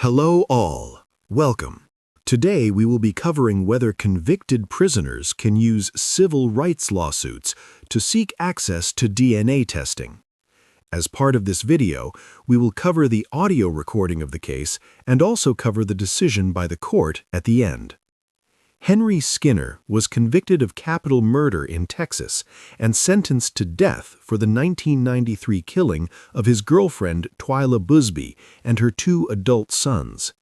Hello all. Welcome. Today we will be covering whether convicted prisoners can use civil rights lawsuits to seek access to DNA testing. As part of this video, we will cover the audio recording of the case and also cover the decision by the court at the end. Henry Skinner was convicted of capital murder in Texas and sentenced to death for the 1993 killing of his girlfriend Twila Busby and her 2 adult sons.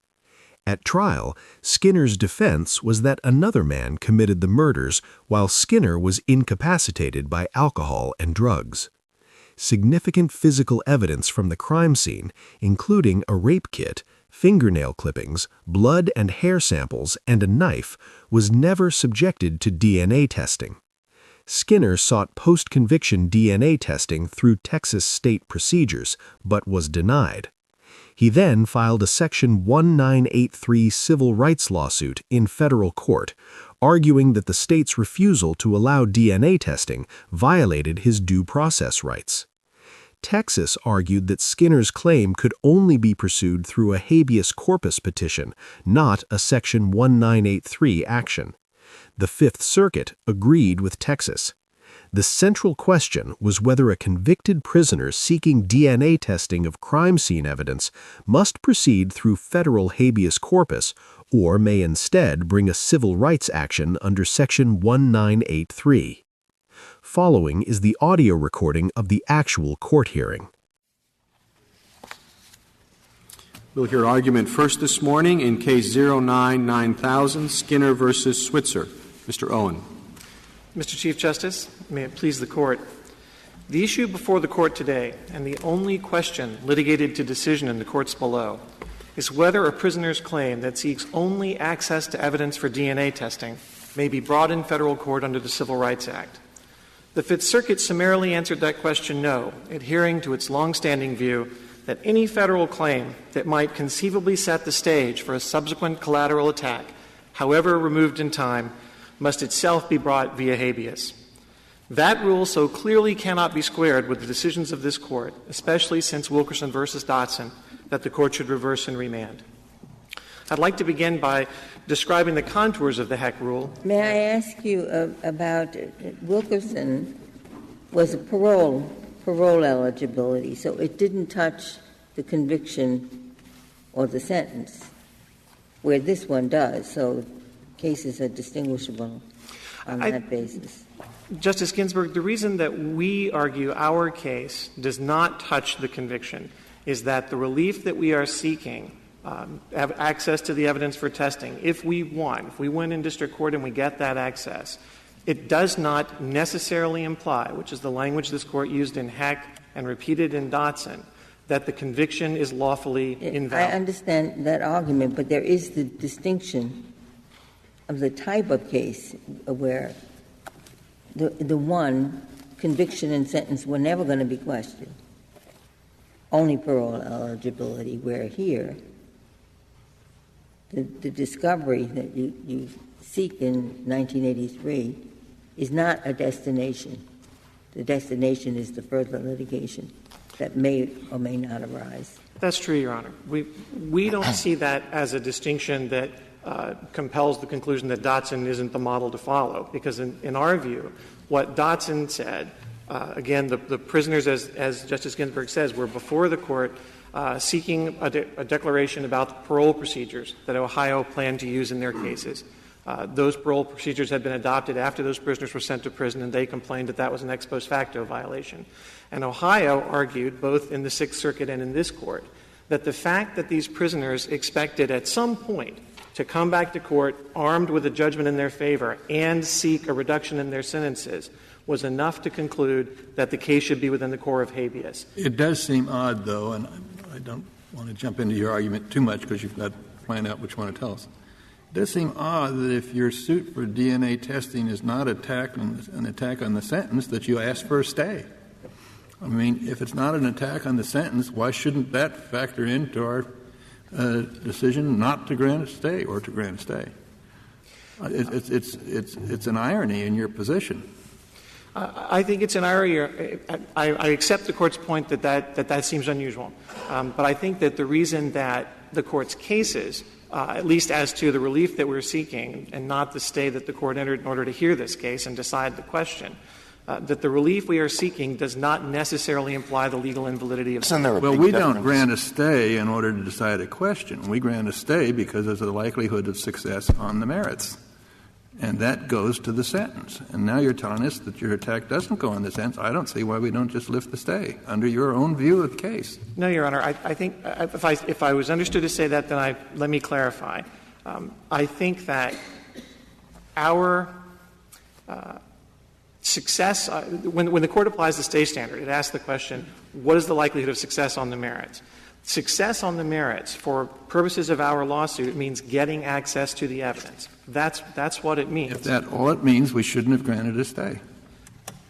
At trial, Skinner's defense was that another man committed the murders while Skinner was incapacitated by alcohol and drugs. Significant physical evidence from the crime scene, including a rape kit, fingernail clippings, blood and hair samples, and a knife, was never subjected to DNA testing. Skinner sought post-conviction DNA testing through Texas state procedures, but was denied. He then filed a Section 1983 civil rights lawsuit in federal court, arguing that the state's refusal to allow DNA testing violated his due process rights. Texas argued that Skinner's claim could only be pursued through a habeas corpus petition, not a Section 1983 action. The Fifth Circuit agreed with Texas. The central question was whether a convicted prisoner seeking DNA testing of crime scene evidence must proceed through federal habeas corpus or may instead bring a civil rights action under Section 1983. Following is the audio recording of the actual court hearing. We'll hear argument first this morning in Case 09-9000, Skinner v. Switzer. Mr. Owen. Mr. Chief Justice, may it please the Court. The issue before the Court today, and the only question litigated to decision in the courts below, is whether a prisoner's claim that seeks only access to evidence for DNA testing may be brought in federal court under the Civil Rights Act. The Fifth Circuit summarily answered that question no, adhering to its longstanding view that any federal claim that might conceivably set the stage for a subsequent collateral attack, however removed in time, must itself be brought via habeas. That rule so clearly cannot be squared with the decisions of this Court, especially since Wilkerson v. Dotson, that the Court should reverse and remand. I'd like to begin by describing the contours of the Heck rule. May I ask you about Wilkerson was a parole eligibility, so it didn't touch the conviction or the sentence, where this one does, so cases are distinguishable on that basis. Justice Ginsburg, the reason that we argue our case does not touch the conviction is that the relief that we are seeking, have access to the evidence for testing, if we win in district court and we get that access, it does not necessarily imply, which is the language this Court used in Heck and repeated in Dotson, that the conviction is lawfully invalid. I understand that argument, but there is the distinction of the type of case where the one conviction and sentence were never going to be questioned, only parole eligibility, where here the discovery that you seek in 1983 is not a destination. The destination is the further litigation that may or may not arise. That's true, Your Honor. We don't see that as a distinction that compels the conclusion that Dotson isn't the model to follow, because in our view, what Dotson said, again, the prisoners, as Justice Ginsburg says, were before the Court seeking a declaration about the parole procedures that Ohio planned to use in their cases. Those parole procedures had been adopted after those prisoners were sent to prison, and they complained that that was an ex post facto violation. And Ohio argued, both in the Sixth Circuit and in this Court, that the fact that these prisoners expected at some point to come back to court armed with a judgment in their favor and seek a reduction in their sentences was enough to conclude that the case should be within the core of habeas. It does seem odd, though, and I don't want to jump into your argument too much because you've got to plan out what you want to tell us. It does seem odd that if your suit for DNA testing is not an attack on the sentence, that you ask for a stay. I mean, if it's not an attack on the sentence, why shouldn't that factor into our decision not to grant a stay or to grant a stay? It's an irony in your position. I think it's an irony. I accept the Court's point that seems unusual. But I think that the reason that the Court's cases, at least as to the relief that we're seeking and not the stay that the Court entered in order to hear this case and decide the question, that the relief we are seeking does not necessarily imply the legal invalidity of — Well, we don't grant a stay in order to decide a question. We grant a stay because there's a likelihood of success on the merits. And that goes to the sentence. And now you're telling us that your attack doesn't go on the sentence. I don't see why we don't just lift the stay under your own view of the case. No, Your Honor. I think if I was understood to say that, then let me clarify. I think that our success when the Court applies the stay standard, it asks the question, what is the likelihood of success on the merits? Success on the merits for purposes of our lawsuit means getting access to the evidence. That's what it means. If that's all it means, we shouldn't have granted a stay.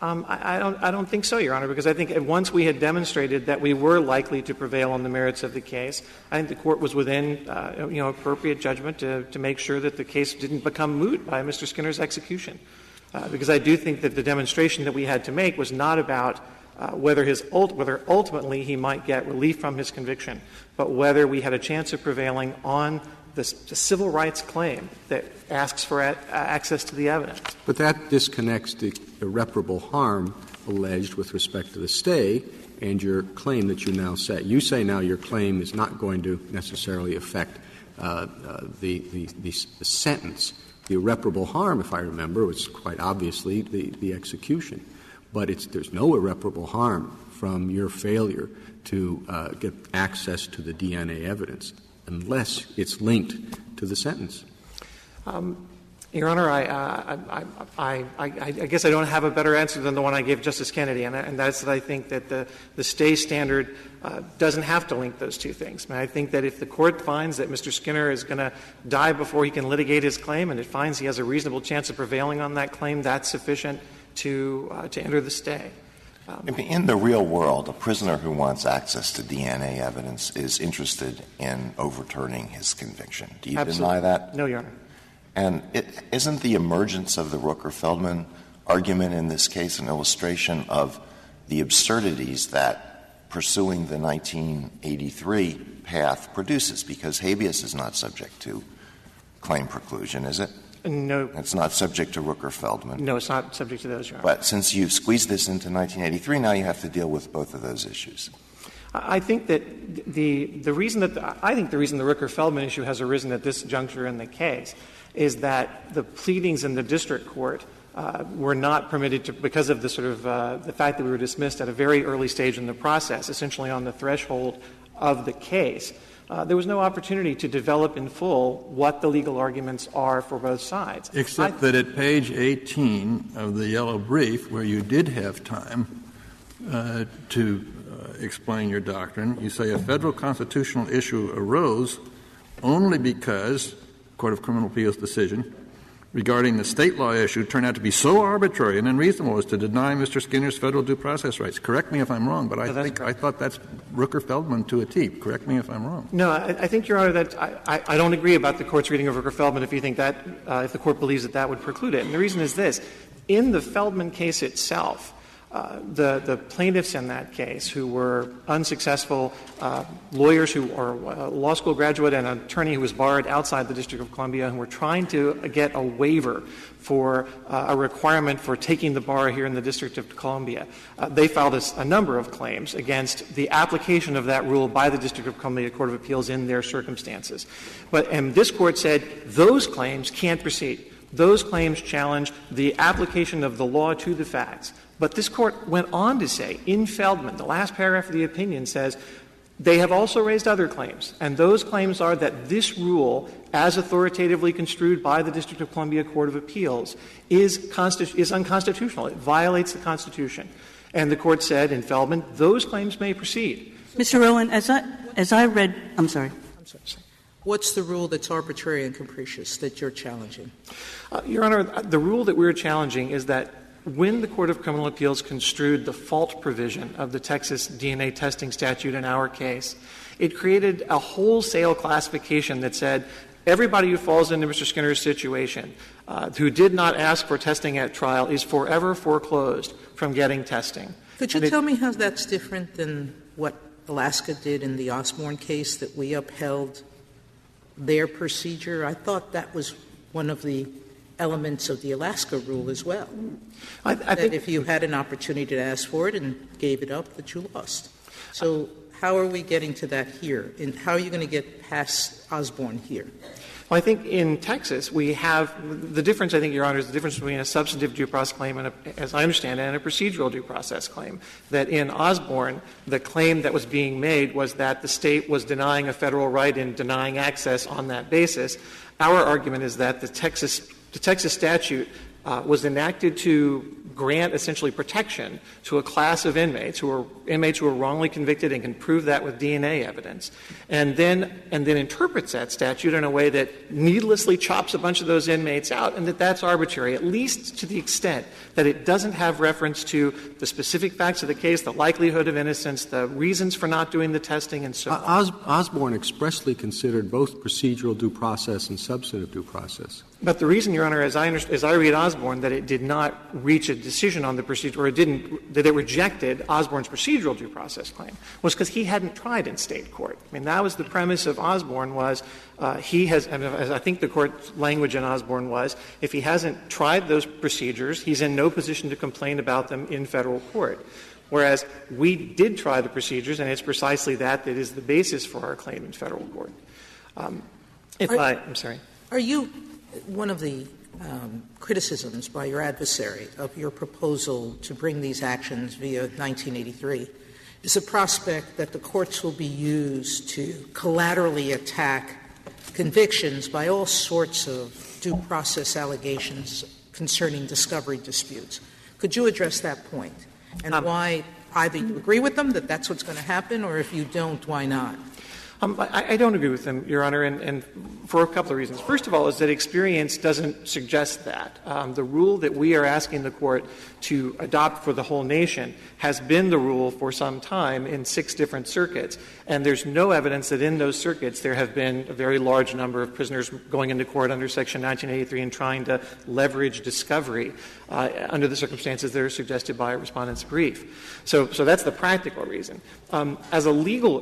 I don't think so, Your Honor, because I think once we had demonstrated that we were likely to prevail on the merits of the case, I think the Court was within, appropriate judgment to make sure that the case didn't become moot by Mr. Skinner's execution. Because I do think that the demonstration that we had to make was not about whether ultimately he might get relief from his conviction, but whether we had a chance of prevailing on the civil rights claim that asks for access to the evidence. But that disconnects the irreparable harm alleged with respect to the stay and your claim that you now say. You say now your claim is not going to necessarily affect the sentence. The irreparable harm, if I remember, was quite obviously the execution. But there's no irreparable harm from your failure to get access to the DNA evidence unless it's linked to the sentence. Your Honor, I guess I don't have a better answer than the one I gave Justice Kennedy, and that's that I think that the stay standard doesn't have to link those two things. I think that if the Court finds that Mr. Skinner is going to die before he can litigate his claim and it finds he has a reasonable chance of prevailing on that claim, that's sufficient to enter the stay. In the real world, a prisoner who wants access to DNA evidence is interested in overturning his conviction. Do you deny that? No, Your Honor. And isn't the emergence of the Rooker-Feldman argument in this case an illustration of the absurdities that pursuing the 1983 path produces? Because habeas is not subject to claim preclusion, is it? No. It's not subject to Rooker-Feldman. No, it's not subject to those, Your Honor. But since you've squeezed this into 1983, now you have to deal with both of those issues. I think that the reason that I think the reason the Rooker-Feldman issue has arisen at this juncture in the case is that the pleadings in the district court were not permitted to, because of the sort of the fact that we were dismissed at a very early stage in the process, essentially on the threshold of the case. There was no opportunity to develop in full what the legal arguments are for both sides. Except that at page 18 of the yellow brief, where you did have time to explain your doctrine, you say a federal constitutional issue arose only because Court of Criminal Appeals decision regarding the state law issue turned out to be so arbitrary and unreasonable as to deny Mr. Skinner's federal due process rights. Correct me if I'm wrong, but I thought that's Rooker-Feldman to a T. Correct me if I'm wrong. No, I think, Your Honor, that I don't agree about the Court's reading of Rooker-Feldman if you think that if the Court believes that would preclude it. And the reason is this. In the Feldman case itself, the plaintiffs in that case, who were unsuccessful lawyers who are a law school graduate and an attorney who was barred outside the District of Columbia and were trying to get a waiver for a requirement for taking the bar here in the District of Columbia, they filed a number of claims against the application of that rule by the District of Columbia Court of Appeals in their circumstances. And this Court said those claims can't proceed. Those claims challenge the application of the law to the facts. But this Court went on to say, in Feldman, the last paragraph of the opinion says, they have also raised other claims, and those claims are that this rule, as authoritatively construed by the District of Columbia Court of Appeals, is unconstitutional. It violates the Constitution. And the Court said in Feldman, those claims may proceed. Mr. Rowan, as I read — I'm sorry. What's the rule that's arbitrary and capricious that you're challenging? Your Honor, the rule that we're challenging is that when the Court of Criminal Appeals construed the fault provision of the Texas DNA testing statute in our case, it created a wholesale classification that said everybody who falls into Mr. Skinner's situation who did not ask for testing at trial is forever foreclosed from getting testing. Could you tell me how that's different than what Alaska did in the Osborne case that we upheld their procedure? I thought that was one of the elements of the Alaska rule as well. I think if you had an opportunity to ask for it and gave it up, that you lost. So how are we getting to that here? And how are you going to get past Osborne here? Well, I think in Texas we have the difference, I think, Your Honor, is the difference between a substantive due process claim and, as I understand it, and a procedural due process claim. That in Osborne, the claim that was being made was that the state was denying a federal right and denying access on that basis. Our argument is that the Texas statute was enacted to grant essentially protection to a class of inmates who are wrongly convicted and can prove that with DNA evidence, and then interprets that statute in a way that needlessly chops a bunch of those inmates out, and that's arbitrary, at least to the extent that it doesn't have reference to the specific facts of the case, the likelihood of innocence, the reasons for not doing the testing, and so on. Osborne expressly considered both procedural due process and substantive due process. But the reason, Your Honor, as I read Osborne, that it did not reach a decision on the procedure, or that it rejected Osborne's procedural due process claim, was because he hadn't tried in state court. I mean, that was the premise of Osborne, was he has, as I think the court's language in Osborne was, if he hasn't tried those procedures, he's in no position to complain about them in federal court. Whereas we did try the procedures, and it's precisely that is the basis for our claim in federal court. I'm sorry. Are you one of the criticisms by your adversary of your proposal to bring these actions via 1983 is the prospect that the courts will be used to collaterally attack convictions by all sorts of due process allegations concerning discovery disputes. Could you address that point? And why either you agree with them that that's what's going to happen, or if you don't, why not? I don't agree with them, Your Honor, and for a couple of reasons. First of all is that experience doesn't suggest that. The rule that we are asking the Court to adopt for the whole nation has been the rule for some time in 6 different circuits, and there's no evidence that in those circuits there have been a very large number of prisoners going into court under Section 1983 and trying to leverage discovery under the circumstances that are suggested by a respondent's brief. So that's the practical reason. As a legal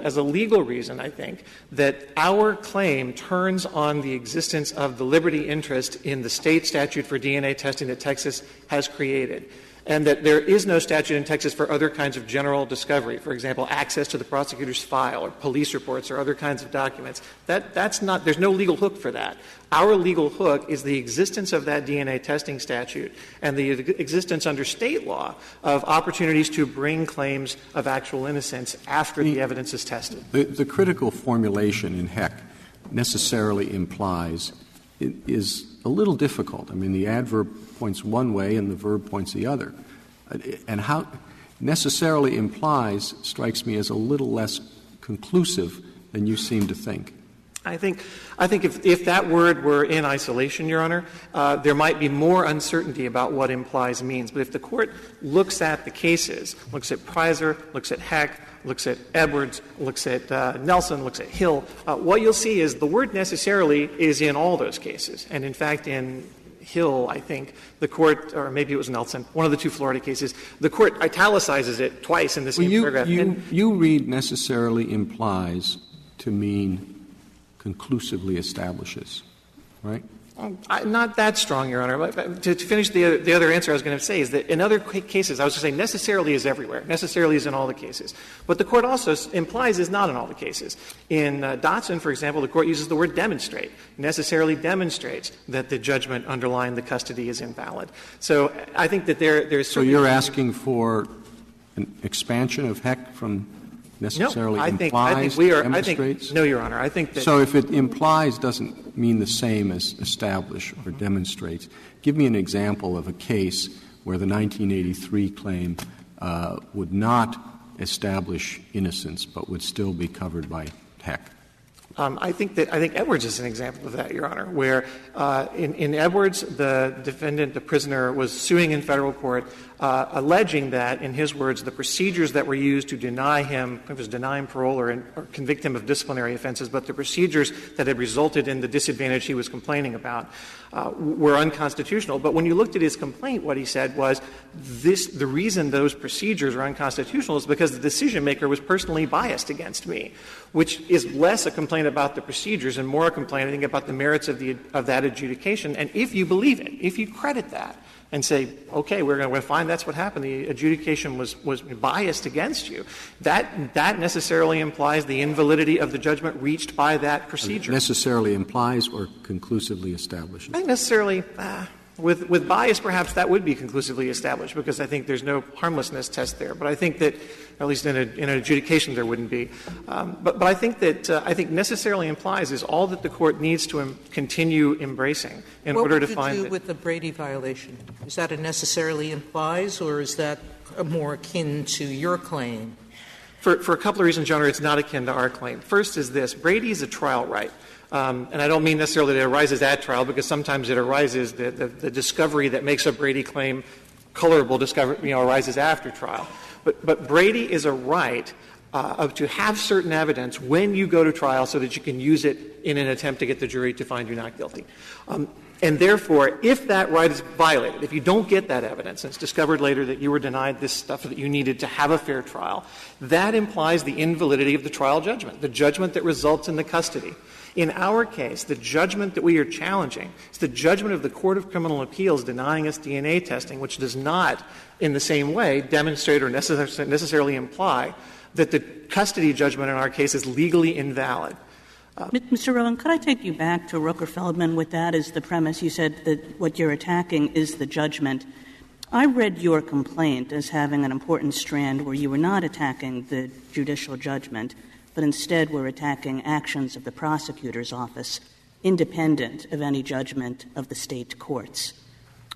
reason, I think, that our claim turns on the existence of the liberty interest in the state statute for DNA testing that Texas has created, and that there is no statute in Texas for other kinds of general discovery, for example, access to the prosecutor's file or police reports or other kinds of documents. That's not — there's no legal hook for that. Our legal hook is the existence of that DNA testing statute and the existence under state law of opportunities to bring claims of actual innocence after the evidence is tested. The critical formulation in Heck necessarily implies is a little difficult. I mean, the adverb points one way and the verb points the other. And how necessarily implies strikes me as a little less conclusive than you seem to think. I think if that word were in isolation, Your Honor, there might be more uncertainty about what implies means. But if the Court looks at the cases, looks at Prizer, looks at Heck, looks at Edwards, looks at Nelson, looks at Hill, what you'll see is the word necessarily is in all those cases. And in fact, in Hill, I think, the Court, or maybe it was Nelson, one of the 2 Florida cases, the Court italicizes it twice in the same paragraph. You read necessarily implies to mean conclusively establishes, right? Not that strong, Your Honor. To finish the other answer I was going to say is that in other cases, I was going to say necessarily is everywhere. Necessarily is in all the cases. What the Court also implies is not in all the cases. In Dotson, for example, the Court uses the word demonstrate. Necessarily demonstrates that the judgment underlying the custody is invalid. So I think that there's So you're asking for an expansion of Heck from necessarily implies demonstrates? No, Your Honor. I think that. So if it implies doesn't mean the same as establish or demonstrates, give me an example of a case where the 1983 claim would not establish innocence but would still be covered by Heck. I think Edwards is an example of that, Your Honor, where in Edwards, the defendant, the prisoner, was suing in federal court, alleging that, in his words, the procedures that were used to deny him, it was deny him parole or convict him of disciplinary offenses, but the procedures that had resulted in the disadvantage he was complaining about were unconstitutional. But when you looked at his complaint, what he said was the reason those procedures are unconstitutional is because the decision maker was personally biased against me. which is less a complaint about the procedures and more a complaint, I think, about the merits of that adjudication. And if you believe it, if you credit that and say, okay, we're going to find that's what happened, the adjudication was biased against you, that necessarily implies the invalidity of the judgment reached by that procedure. Necessarily implies or conclusively establishes? I think necessarily with bias, perhaps that would be conclusively established, because I think there's no harmlessness test there. But I think that, at least in an adjudication, there wouldn't be. But I think that I think necessarily implies is all that the Court needs to continue embracing in order to find What would you do with the Brady violation? Is that a necessarily implies, or is that more akin to your claim? For a couple of reasons, Your Honor, it's not akin to our claim. First is this. Brady is a trial right. And I don't mean necessarily that it arises at trial, because sometimes it arises, the discovery that makes a Brady claim colorable arises after trial. But Brady is a right to have certain evidence when you go to trial so that you can use it in an attempt to get the jury to find you not guilty. And therefore, if that right is violated, if you don't get that evidence and it's discovered later that you were denied this stuff that you needed to have a fair trial, that implies the invalidity of the trial judgment, the judgment that results in the custody. In our case, the judgment that we are challenging is the judgment of the Court of Criminal Appeals denying us DNA testing, which does not, in the same way, demonstrate or necessarily imply that the custody judgment in our case is legally invalid. Mr. Rowan, could I take you back to Rooker-Feldman with that as the premise? You said that what you're attacking is the judgment. I read your complaint as having an important strand where you were not attacking the judicial judgment, but instead were attacking actions of the prosecutor's office independent of any judgment of the state courts.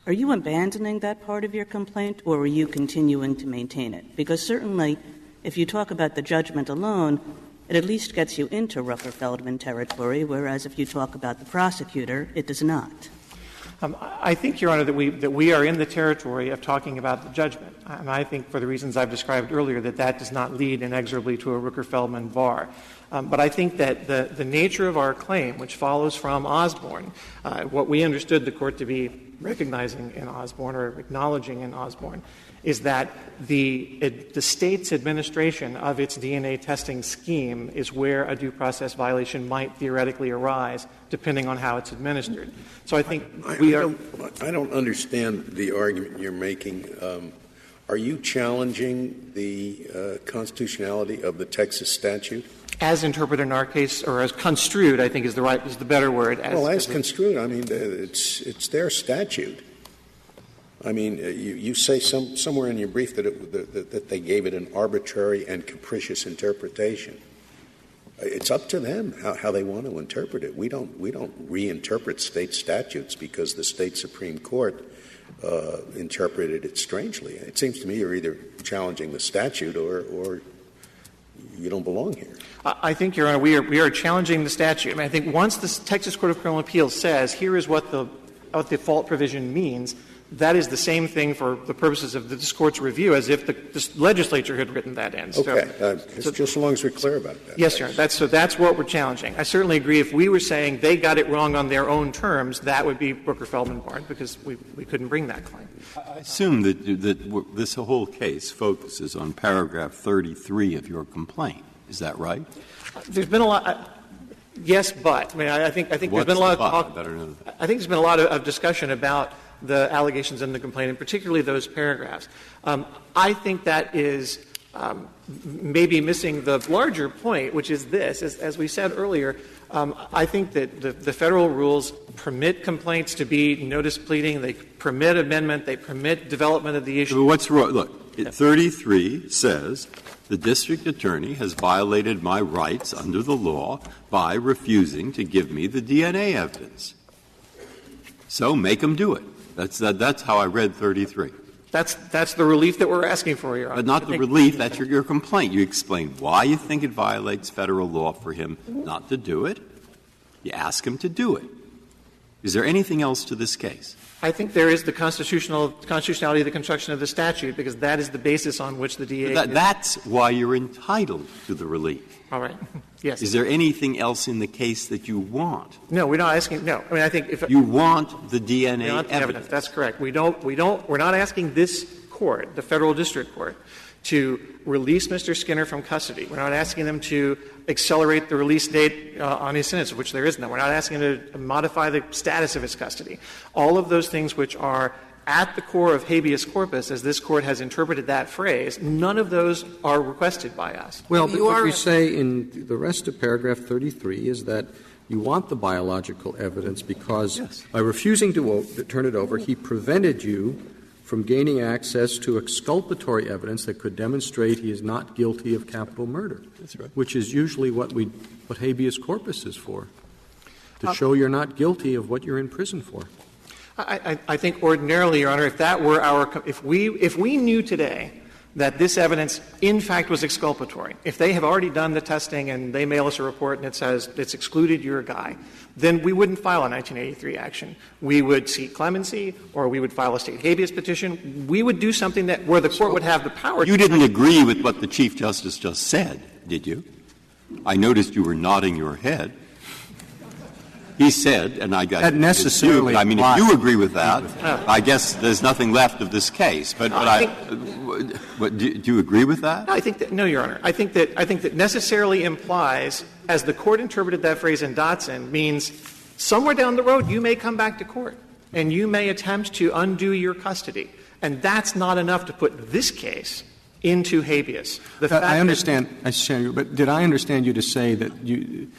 Are you abandoning that part of your complaint, or are you continuing to maintain it? Because certainly, if you talk about the judgment alone, it at least gets you into Rooker-Feldman territory, whereas if you talk about the prosecutor, it does not. I think, Your Honor, that we are in the territory of talking about the judgment. And I think, for the reasons I've described earlier, that does not lead inexorably to a Rooker-Feldman bar. But I think that the nature of our claim, which follows from Osborne, what we understood the Court to be recognizing in Osborne or acknowledging in Osborne, is that the state's administration of its DNA testing scheme is where a due process violation might theoretically arise, depending on how it's administered. So I think I don't understand the argument you're making. Are you challenging the constitutionality of the Texas statute? As interpreted in our case, or as construed, I think is the better word. As construed, I mean, it's their statute. I mean, you say somewhere in your brief that they gave it an arbitrary and capricious interpretation. It's up to them how they want to interpret it. We don't reinterpret state statutes because the state Supreme Court interpreted it strangely. It seems to me you're either challenging the statute or you don't belong here. I think, Your Honor, we are challenging the statute. I mean, I think once the Texas Court of Criminal Appeals says here is what the fault provision means, that is the same thing for the purposes of this Court's review as if the legislature had written that in. Okay. Just as long as we're clear about that. Yes, Your Honor. So that's what we're challenging. I certainly agree if we were saying they got it wrong on their own terms, that would be Rooker-Feldman barred because we couldn't bring that claim. I assume that this whole case focuses on paragraph 33 of your complaint. Is that right? There's been a lot. Yes, but. I mean, I think there's been a lot of talk. I think there's been a lot of discussion about the allegations in the complaint, and particularly those paragraphs. I think that is maybe missing the larger point, which is this. As we said earlier, I think that the federal rules permit complaints to be notice pleading. They permit amendment. They permit development of the issue. But what's wrong? Look, 33 says the district attorney has violated my rights under the law by refusing to give me the DNA evidence. So make him do it. That's how I read 33. That's the relief that we're asking for, Your Honor. But not the relief. That's your complaint. You explain why you think it violates federal law for him not to do it. You ask him to do it. Is there anything else to this case? I think there is the constitutionality of the construction of the statute, because that is the basis on which the DA That's why you're entitled to the relief. All right. Yes. Is there anything else in the case that you want? No, we're not asking. No. I mean, I think if you want the DNA evidence. That's correct. We're not asking this court, the federal district court, to release Mr. Skinner from custody. We're not asking them to accelerate the release date on his sentence, which there is none. We're not asking him to modify the status of his custody. All of those things which are at the core of habeas corpus, as this Court has interpreted that phrase, none of those are requested by us. Well, but what you say in the rest of paragraph 33 is that you want the biological evidence because by refusing to turn it over, he prevented you from gaining access to exculpatory evidence that could demonstrate he is not guilty of capital murder. That's right. Which is usually what habeas corpus is for, to show you're not guilty of what you're in prison for. I think ordinarily, Your Honor, if that were if we knew today that this evidence in fact was exculpatory, if they have already done the testing and they mail us a report and it says it's excluded your guy, then we wouldn't file a 1983 action. We would seek clemency or we would file a state habeas petition. We would do something where the Court would have the power. You didn't agree with what the Chief Justice just said, did you? I noticed you were nodding your head. He said, and I got that necessarily. I mean, if you agree with that, I guess there's nothing left of this case. But do you agree with that? No, Your Honor. I think that necessarily implies, as the Court interpreted that phrase in Dotson, means somewhere down the road you may come back to court and you may attempt to undo your custody, and that's not enough to put this case into habeas. I understand, but did I understand you to say that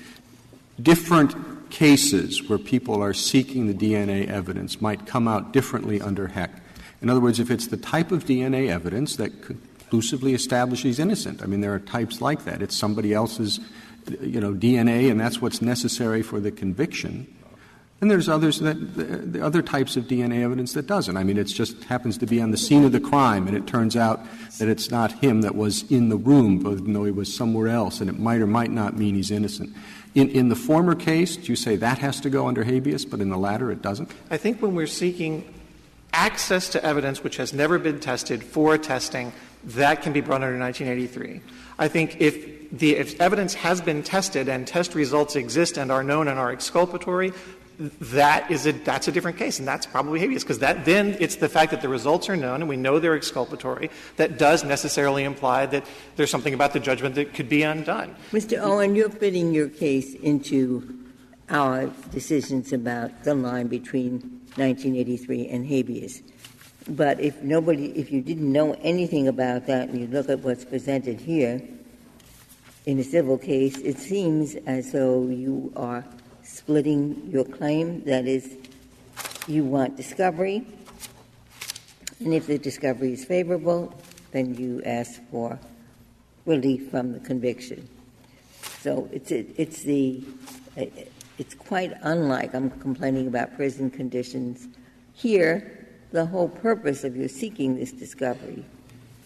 different cases where people are seeking the DNA evidence might come out differently under Heck? In other words, if it's the type of DNA evidence that conclusively establishes he's innocent, I mean, there are types like that. It's somebody else's, DNA, and that's what's necessary for the conviction. And there's the other types of DNA evidence that doesn't. I mean, it just happens to be on the scene of the crime, and it turns out that it's not him that was in the room, even though he was somewhere else, and it might or might not mean he's innocent. In the former case, do you say that has to go under habeas, but in the latter it doesn't? I think when we're seeking access to evidence which has never been tested for testing, that can be brought under 1983. I think if evidence has been tested and test results exist and are known and are exculpatory, that's a different case, and that's probably habeas, because then it's the fact that the results are known and we know they're exculpatory that does necessarily imply that there's something about the judgment that could be undone. Mr. Owen, you're fitting your case into our decisions about the line between 1983 and habeas. But if you didn't know anything about that and you look at what's presented here in a civil case, it seems as though you are splitting your claim. That is, you want discovery, and if the discovery is favorable, then you ask for relief from the conviction. So it's quite unlike, I'm complaining about prison conditions. Here, the whole purpose of your seeking this discovery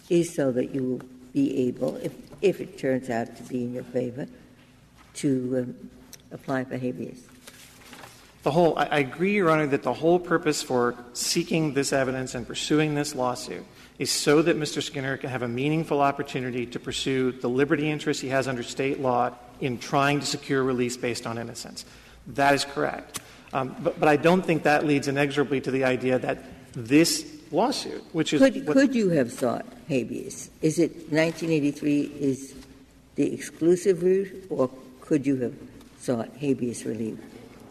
is so that you will be able, if it turns out to be in your favor, to apply for habeas. I agree, Your Honor, that the whole purpose for seeking this evidence and pursuing this lawsuit is so that Mr. Skinner can have a meaningful opportunity to pursue the liberty interest he has under state law in trying to secure release based on innocence. That is correct. But I don't think that leads inexorably to the idea that this lawsuit, which is could you have sought habeas? Is it 1983 is the exclusive route, or could you have sought habeas relief?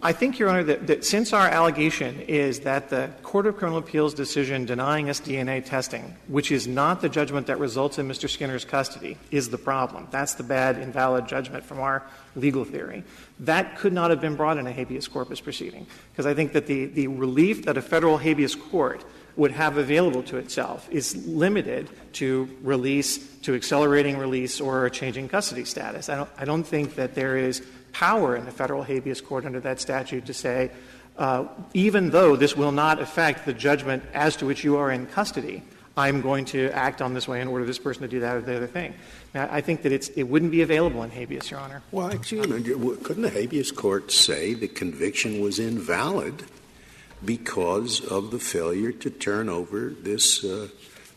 I think, Your Honor, that since our allegation is that the Court of Criminal Appeals decision denying us DNA testing, which is not the judgment that results in Mr. Skinner's custody, is the problem. That's the bad, invalid judgment from our legal theory. That could not have been brought in a habeas corpus proceeding, because I think that the relief that a federal habeas court would have available to itself is limited to release, to accelerating release, or a changing custody status. I don't think that there is power in the federal habeas court under that statute to say, even though this will not affect the judgment as to which you are in custody, I'm going to act on this way and order this person to do that or the other thing. Now, I think that it wouldn't be available in habeas, Your Honor. Well, couldn't the habeas court say the conviction was invalid because of the failure to turn over this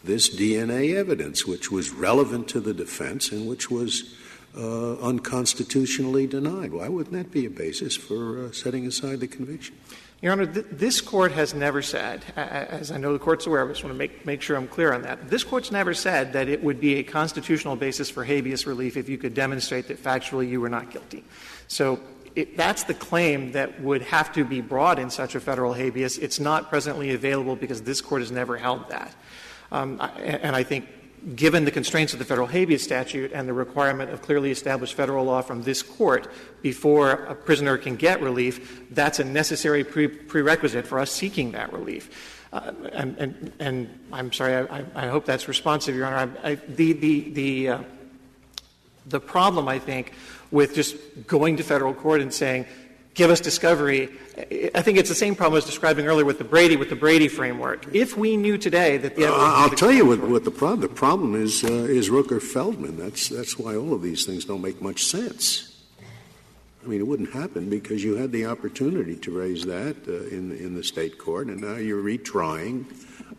DNA evidence, which was relevant to the defense and which was unconstitutionally denied. Why wouldn't that be a basis for setting aside the conviction? Your Honor, this Court has never said, as I know the Court's aware, I just want to make sure I'm clear on that. This Court's never said that it would be a constitutional basis for habeas relief if you could demonstrate that factually you were not guilty. So that's the claim that would have to be brought in such a federal habeas. It's not presently available because this Court has never held that. And I think given the constraints of the federal habeas statute and the requirement of clearly established federal law from this Court before a prisoner can get relief, that's a necessary prerequisite for us seeking that relief. And I'm sorry, I hope that's responsive, Your Honor. The problem, I think, with just going to federal court and saying, give us discovery, I think it's the same problem I was describing earlier with the Brady framework. If we knew today that the evidence I'll tell you what the problem is Rooker-Feldman. That's why all of these things don't make much sense. I mean, it wouldn't happen because you had the opportunity to raise that in the state court, and now you're retrying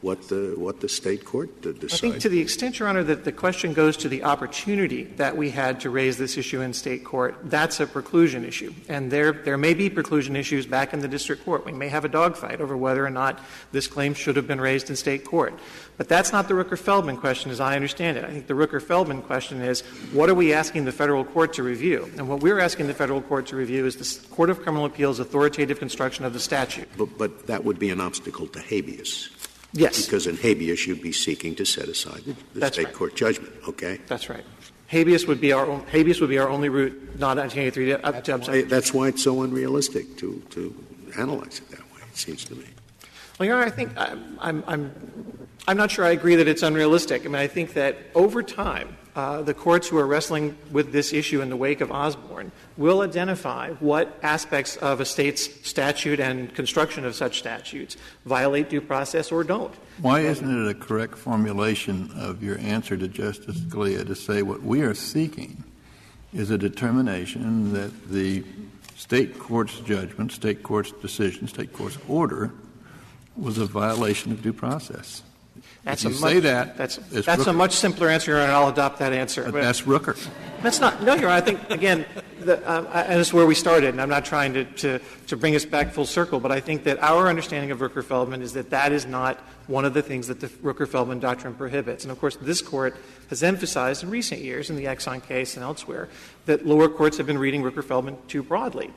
what the state court decided. I think to the extent, Your Honor, that the question goes to the opportunity that we had to raise this issue in state court, that's a preclusion issue. And there may be preclusion issues back in the district court. We may have a dogfight over whether or not this claim should have been raised in state court. But that's not the Rooker-Feldman question as I understand it. I think the Rooker-Feldman question is, what are we asking the federal court to review? And what we're asking the federal court to review is the Court of Criminal Appeals' authoritative construction of the statute. But that would be an obstacle to habeas. Yes. Because in habeas you'd be seeking to set aside the state court judgment, okay? That's right. Habeas would be our only route, not 1983 That's why it's so unrealistic to analyze it that way, it seems to me. Well, Your Honor, I think I'm not sure I agree that it's unrealistic. I mean, I think that over time, the courts who are wrestling with this issue in the wake of Osborne will identify what aspects of a state's statute and construction of such statutes violate due process or don't. Why isn't it a correct formulation of your answer to Justice Scalia to say what we are seeking is a determination that the state court's judgment, state court's decision, state court's order was a violation of due process? That's a much simpler answer, Your Honor, and I'll adopt that answer. But that's Rooker. That's not. No, Your Honor. I think, again, and this is where we started, and I'm not trying to bring us back full circle, but I think that our understanding of Rooker-Feldman is that is not one of the things that the Rooker-Feldman doctrine prohibits. And, of course, this Court has emphasized in recent years, in the Exxon case and elsewhere, that lower courts have been reading Rooker-Feldman too broadly.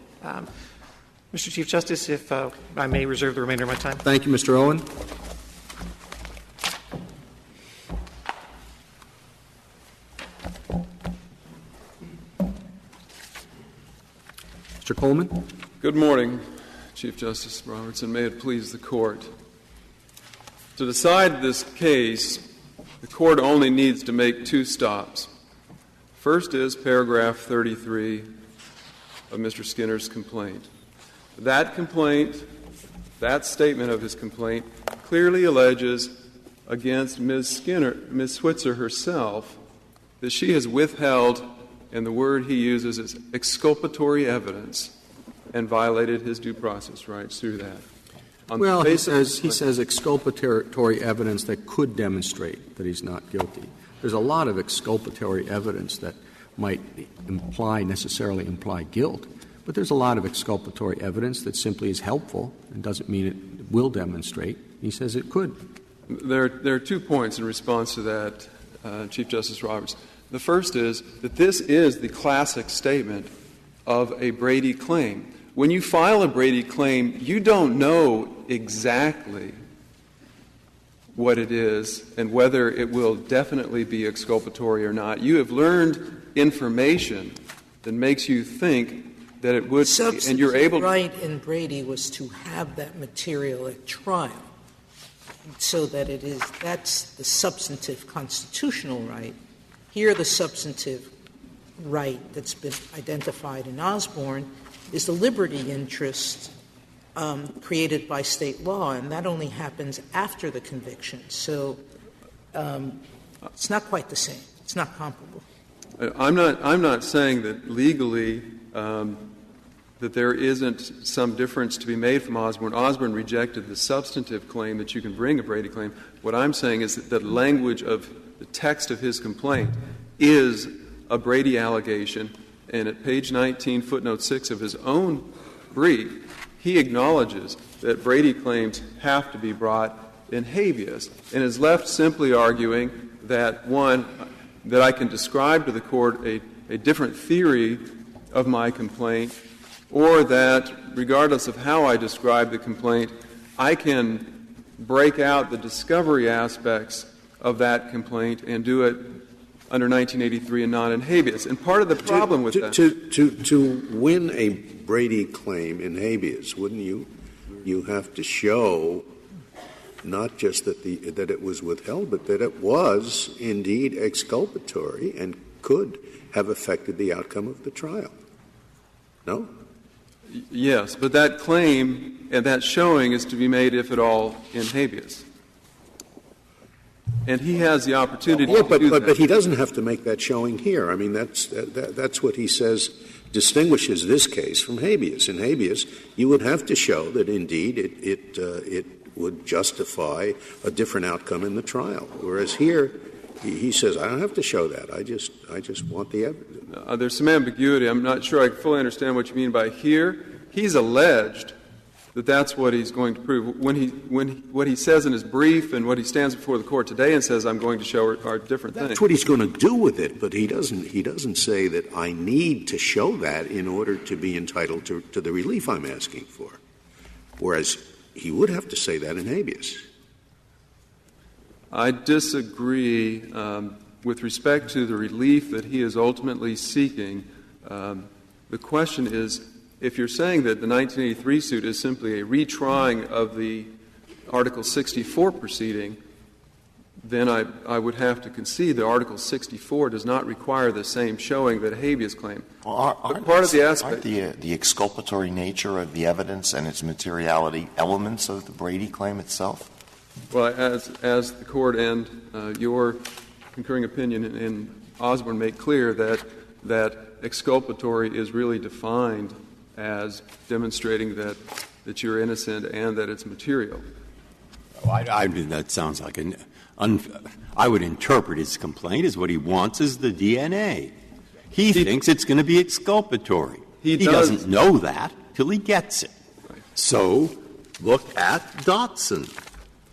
Mr. Chief Justice, if I may reserve the remainder of my time. Thank you, Mr. Owen. Mr. Coleman. Good morning, Chief Justice Roberts, and may it please the Court. To decide this case, the Court only needs to make two stops. First is paragraph 33 of Mr. Skinner's complaint. That complaint, that statement of his complaint, clearly alleges against Ms. Switzer herself, that she has withheld, and the word he uses is exculpatory evidence, and violated his due process rights through that. Well, he says exculpatory evidence that could demonstrate that he's not guilty. There's a lot of exculpatory evidence that might necessarily imply guilt, but there's a lot of exculpatory evidence that simply is helpful and doesn't mean it will demonstrate. He says it could. There are 2 points in response to that, Chief Justice Roberts. The first is that this is the classic statement of a Brady claim. When you file a Brady claim, you don't know exactly what it is and whether it will definitely be exculpatory or not. You have learned information that makes you think that it would be, and you're able to. The right in Brady was to have that material at trial, so that that's the substantive constitutional right. Here, the substantive right that's been identified in Osborne is the liberty interest created by state law, and that only happens after the conviction. So it's not quite the same. It's not comparable. I'm not saying that legally that there isn't some difference to be made from Osborne. Osborne rejected the substantive claim that you can bring a Brady claim. What I'm saying is that the language of the text of his complaint is a Brady allegation, and at page 19, footnote 6 of his own brief, he acknowledges that Brady claims have to be brought in habeas, and is left simply arguing that, one, that I can describe to the Court a different theory of my complaint, or that, regardless of how I describe the complaint, I can break out the discovery aspects of that complaint and do it under 1983 and not in habeas. And part of the problem with that — To win a Brady claim in habeas, wouldn't you have to show not just that it was withheld, but that it was indeed exculpatory and could have affected the outcome of the trial? No? Yes, but that claim and that showing is to be made, if at all, in habeas. And he has the opportunity to do that. But he doesn't have to make that showing here. I mean, that's what he says distinguishes this case from habeas. In habeas, you would have to show that indeed it would justify a different outcome in the trial. Whereas here, he says, I don't have to show that. I just want the evidence. There's some ambiguity. I'm not sure I fully understand what you mean by here. He's alleged that that's what he's going to prove. What he says in his brief and what he stands before the Court today and says I'm going to show are different things. That's what he's going to do with it, but he doesn't say that I need to show that in order to be entitled to the relief I'm asking for. Whereas he would have to say that in habeas. I disagree with respect to the relief that he is ultimately seeking. The question is, if you're saying that the 1983 suit is simply a retrying of the Article 64 proceeding, then I would have to concede that Article 64 does not require the same showing that a habeas claim. Well, aren't the exculpatory nature of the evidence and its materiality elements of the Brady claim itself? Well, as the Court and your concurring opinion in Osborne make clear, that exculpatory is really defined as demonstrating that you're innocent and that it's material. I mean, that sounds like I would interpret his complaint as what he wants is the DNA. He thinks it's going to be exculpatory. He doesn't know that till he gets it. Right. So look at Dotson.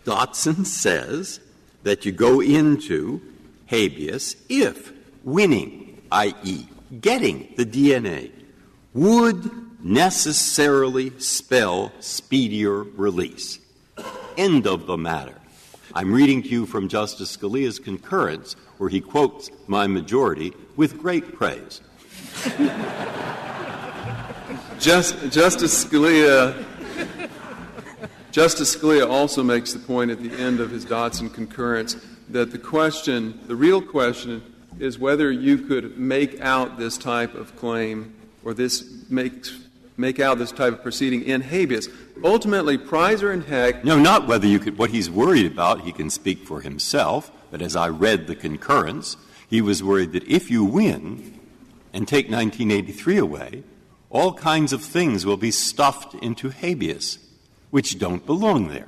Dotson says that you go into habeas if winning, i.e., getting the DNA, would necessarily spell speedier release. End of the matter. I'm reading to you from Justice Scalia's concurrence, where he quotes my majority with great praise. Justice Scalia also makes the point at the end of his Dotson concurrence that the real question is whether you could make out this type of claim or make out this type of proceeding in habeas. Ultimately, Prizer and Heck — No, not whether you could — what he's worried about, he can speak for himself, but as I read the concurrence, he was worried that if you win and take 1983 away, all kinds of things will be stuffed into habeas, which don't belong there.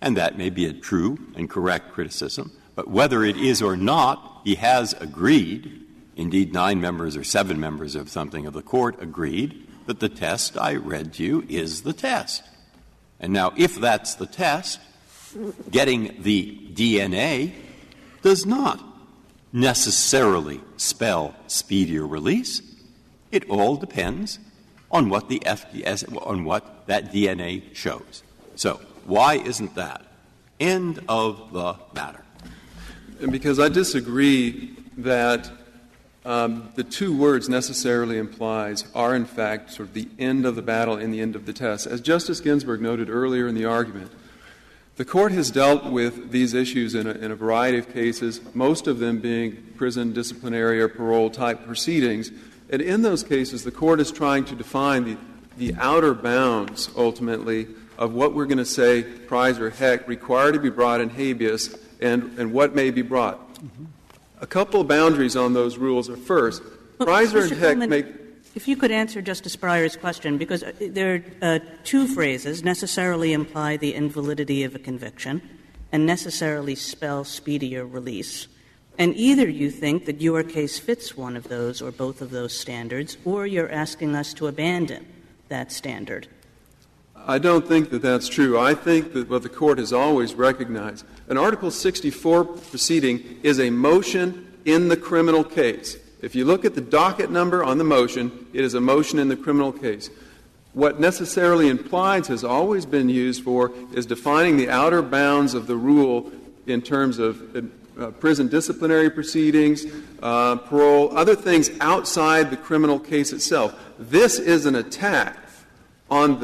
And that may be a true and correct criticism, but whether it is or not, he has agreed, indeed 9 members or 7 members of something of the Court agreed, that the test I read to you is the test. And now, if that's the test, getting the DNA does not necessarily spell speedier release. It all depends on what the on what that DNA shows. So, why isn't that? End of the matter. And because I disagree that the two words necessarily implies are, in fact, sort of the end of the battle and the end of the test. As Justice Ginsburg noted earlier in the argument, the Court has dealt with these issues in a variety of cases, most of them being prison, disciplinary, or parole-type proceedings. And in those cases, the Court is trying to define the outer bounds, ultimately, of what we're going to say, Prizer, Heck, require to be brought in habeas and what may be brought. Mm-hmm. A couple of boundaries on those rules are, first, Prizer and Heck make — If you could answer Justice Breyer's question, because there are 2 phrases, necessarily imply the invalidity of a conviction and necessarily spell speedier release. And either you think that your case fits one of those or both of those standards, or you're asking us to abandon that standard. I don't think that that's true. I think that what the Court has always recognized, an Article 64 proceeding is a motion in the criminal case. If you look at the docket number on the motion, it is a motion in the criminal case. What necessarily implies has always been used for is defining the outer bounds of the rule in terms of prison disciplinary proceedings, parole, other things outside the criminal case itself. This is an attack on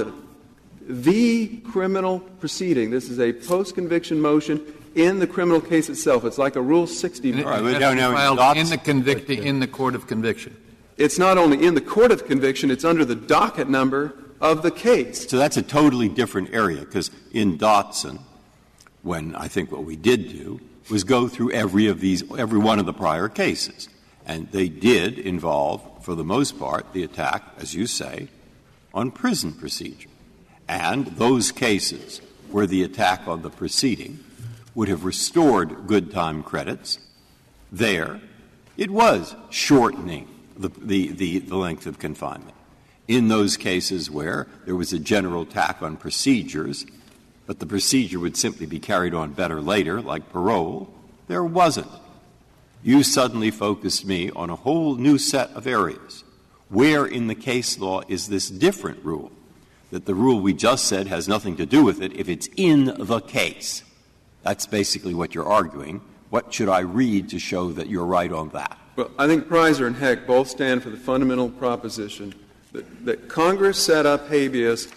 the criminal proceeding. This is a post-conviction motion in the criminal case itself. It's like a Rule 60. Filed in the court of conviction. It's not only in the court of conviction, it's under the docket number of the case. So that's a totally different area, because in Dotson, when I think what we did do was go through every one of the prior cases. And they did involve, for the most part, the attack, as you say, on prison procedure. And those cases where the attack on the proceeding would have restored good time credits, there it was shortening the length of confinement. In those cases where there was a general attack on procedures, but the procedure would simply be carried on better later, like parole, there wasn't. You suddenly focused me on a whole new set of areas. Where in the case law is this different rule? That the rule we just said has nothing to do with it if it's in the case. That's basically what you're arguing. What should I read to show that you're right on that? Well, I think Prizer and Heck both stand for the fundamental proposition that Congress set up habeas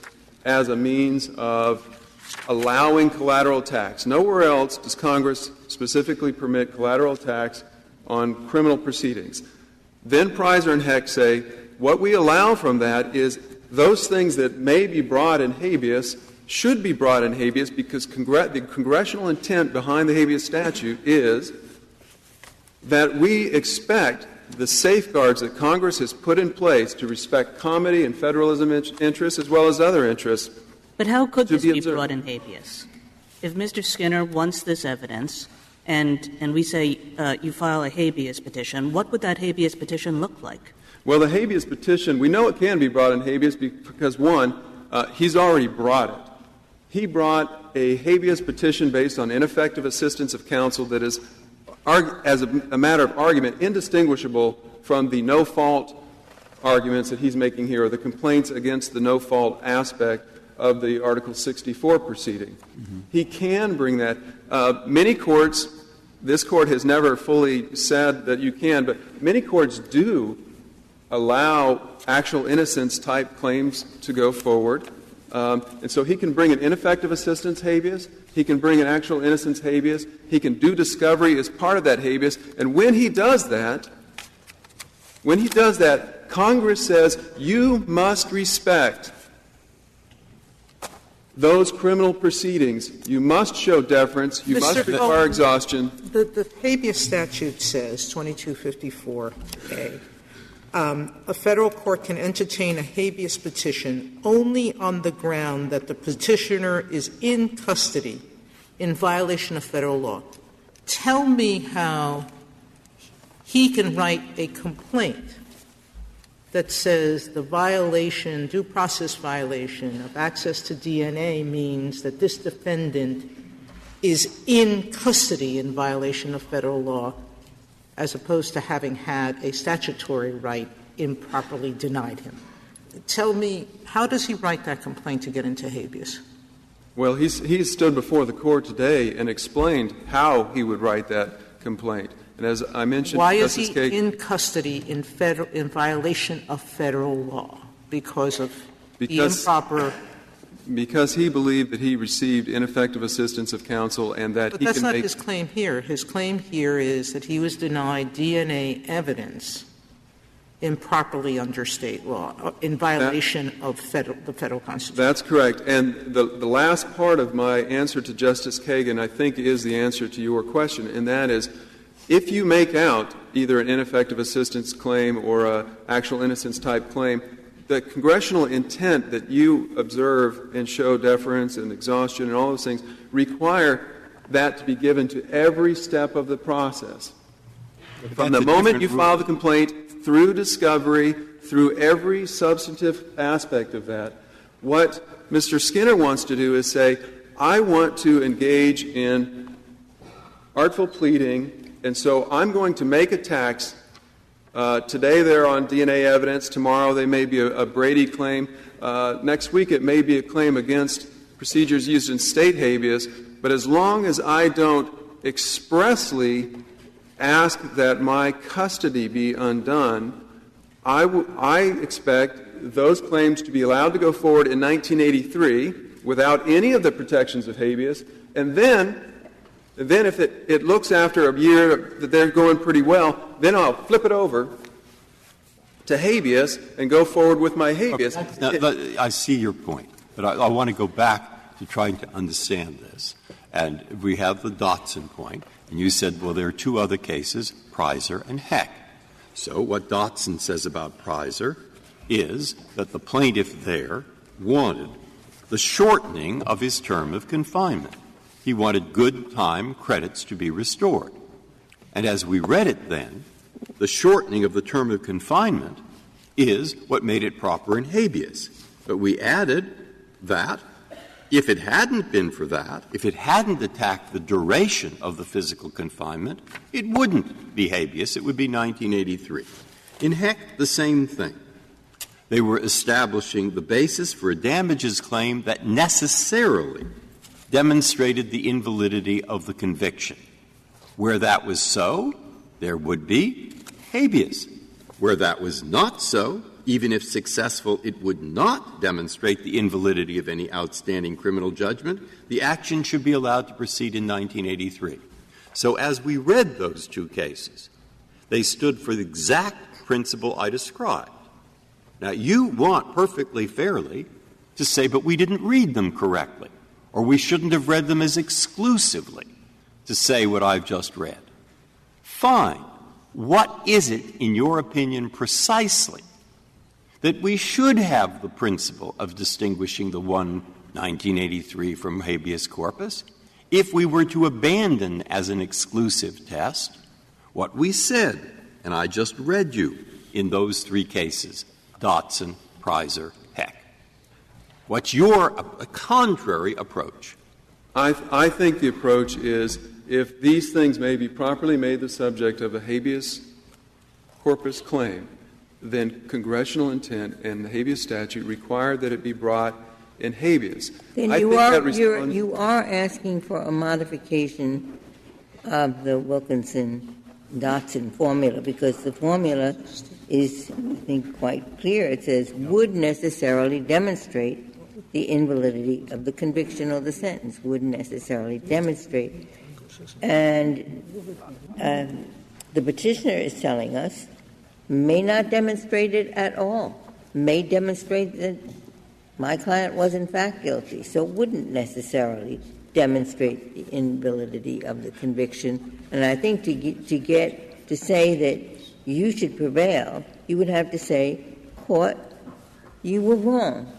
as a means of allowing collateral attacks. Nowhere else does Congress specifically permit collateral attacks on criminal proceedings. Then Prizer and Heck say what we allow from that is those things that may be brought in habeas should be brought in habeas because the congressional intent behind the habeas statute is that we expect the safeguards that Congress has put in place to respect comity and federalism interests as well as other interests. But how could this be brought in habeas? If Mr. Skinner wants this evidence and we say you file a habeas petition, what would that habeas petition look like? Well, the habeas petition, we know it can be brought in habeas because, one, he's already brought it. He brought a habeas petition based on ineffective assistance of counsel that is, as a matter of argument, indistinguishable from the no-fault arguments that he's making here, or the complaints against the no-fault aspect of the Article 64 proceeding. Mm-hmm. He can bring that. Many courts, this Court has never fully said that you can, but many courts do allow actual innocence-type claims to go forward. And so he can bring an ineffective assistance habeas. He can bring an actual innocence habeas. He can do discovery as part of that habeas. And when he does that, Congress says you must respect those criminal proceedings. You must show deference. You must require exhaustion. The habeas statute says, 2254A, a federal court can entertain a habeas petition only on the ground that the petitioner is in custody in violation of federal law. Tell me how he can write a complaint that says the violation, due process violation of access to DNA means that this defendant is in custody in violation of federal law, as opposed to having had a statutory right improperly denied him. Tell me, how does he write that complaint to get into habeas? Well, he's stood before the Court today and explained how he would write that complaint. And as I mentioned, why is he in custody in violation of federal law? Because the improper. Because he believed that he received ineffective assistance of counsel and that but that's not his claim here. His claim here is that he was denied DNA evidence improperly under state law, in violation of the federal Constitution. That's correct. And the last part of my answer to Justice Kagan, I think, is the answer to your question, and that is, if you make out either an ineffective assistance claim or an actual innocence-type claim, the congressional intent that you observe and show deference and exhaustion and all those things require that to be given to every step of the process. From the moment you file the complaint, through discovery, through every substantive aspect of that, what Mr. Skinner wants to do is say, I want to engage in artful pleading, and so I'm going to make attacks. Today they're on DNA evidence. Tomorrow they may be a Brady claim. Next week it may be a claim against procedures used in state habeas. But as long as I don't expressly ask that my custody be undone, I expect those claims to be allowed to go forward in 1983 without any of the protections of habeas. And then if it looks after a year that they're going pretty well, then I'll flip it over to habeas and go forward with my habeas. Okay. Now, I see your point, but I want to go back to trying to understand this. And we have the Dotson point, and you said, well, there are two other cases, Prizer and Heck. So what Dotson says about Prizer is that the plaintiff there wanted the shortening of his term of confinement. He wanted good time credits to be restored. And as we read it then, the shortening of the term of confinement is what made it proper in habeas. But we added that if it hadn't been for that, if it hadn't attacked the duration of the physical confinement, it wouldn't be habeas. It would be 1983. In Heck, the same thing. They were establishing the basis for a damages claim that necessarily demonstrated the invalidity of the conviction. Where that was so, there would be habeas. Where that was not so, even if successful, it would not demonstrate the invalidity of any outstanding criminal judgment. The action should be allowed to proceed in 1983. So as we read those two cases, they stood for the exact principle I described. Now, you want perfectly fairly to say, but we didn't read them correctly, or we shouldn't have read them as exclusively to say what I've just read. Fine. What is it, in your opinion, precisely that we should have the principle of distinguishing the one 1983 from habeas corpus if we were to abandon as an exclusive test what we said, and I just read you in those three cases, Dotson, Prizer, Heck? What's your contrary approach? I think the approach is if these things may be properly made the subject of a habeas corpus claim, then congressional intent and the habeas statute require that it be brought in habeas. Then you are asking for a modification of the Wilkinson-Dotson formula, because the formula is, I think, quite clear. It says, would necessarily demonstrate the invalidity of the conviction or the sentence, would necessarily demonstrate. And the petitioner is telling us may not demonstrate it at all, may demonstrate that my client was in fact guilty, so wouldn't necessarily demonstrate the invalidity of the conviction. And I think to say that you should prevail, you would have to say, court, you were wrong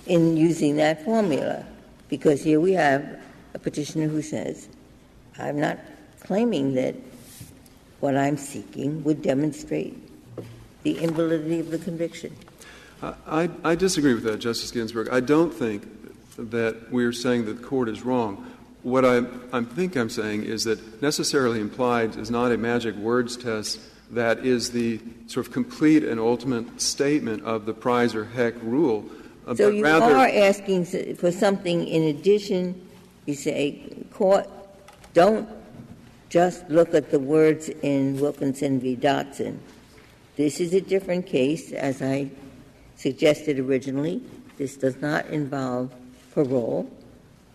in using that formula, because here we have a petitioner who says, I'm not claiming that what I'm seeking would demonstrate the invalidity of the conviction. I disagree with that, Justice Ginsburg. I don't think that we're saying that the court is wrong. What I think I'm saying is that necessarily implied is not a magic words test that is the sort of complete and ultimate statement of the Prizer-Heck rule. So you are asking for something in addition. You say, court, don't just look at the words in Wilkinson v. Dotson. This is a different case, as I suggested originally. This does not involve parole.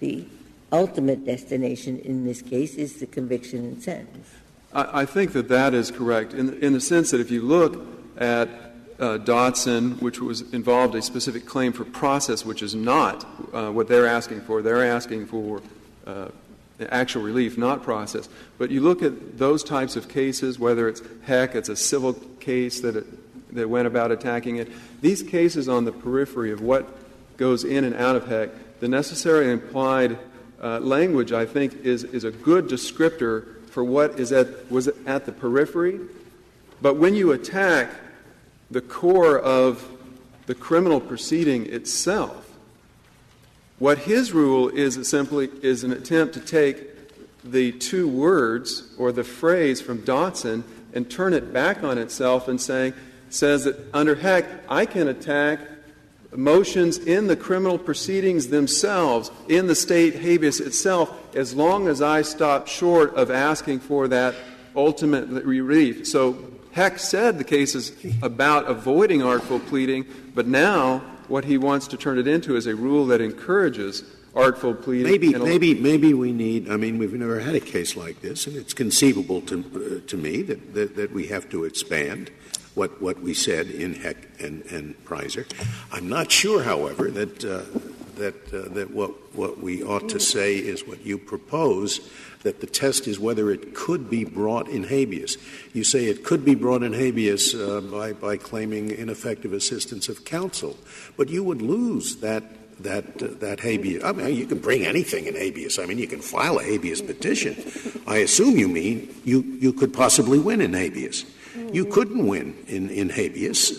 The ultimate destination in this case is the conviction and sentence. I think that is correct, in the sense that if you look at Dotson, which involved a specific claim for process, which is not what they're asking for. They're asking for actual relief, not process. But you look at those types of cases, whether it's Heck, it's a civil case that went about attacking it. These cases on the periphery of what goes in and out of Heck, the necessary and implied language, I think, is a good descriptor for what was at the periphery. But when you attack the core of the criminal proceeding itself, what his rule is simply is an attempt to take the two words or the phrase from Dotson and turn it back on itself and says that under Heck, I can attack motions in the criminal proceedings themselves, in the state habeas itself, as long as I stop short of asking for that ultimate relief. So Heck said the case is about avoiding artful pleading, but now what he wants to turn it into is a rule that encourages artful pleading. Maybe we need. I mean, we've never had a case like this, and it's conceivable to me that we have to expand what we said in Heck and Preiser. I'm not sure, however, that what we ought to say is what you propose, that the test is whether it could be brought in habeas. You say it could be brought in habeas by claiming ineffective assistance of counsel, but you would lose that habeas. I mean, you can bring anything in habeas. I mean, you can file a habeas petition. I assume you mean you could possibly win in habeas. You couldn't win in habeas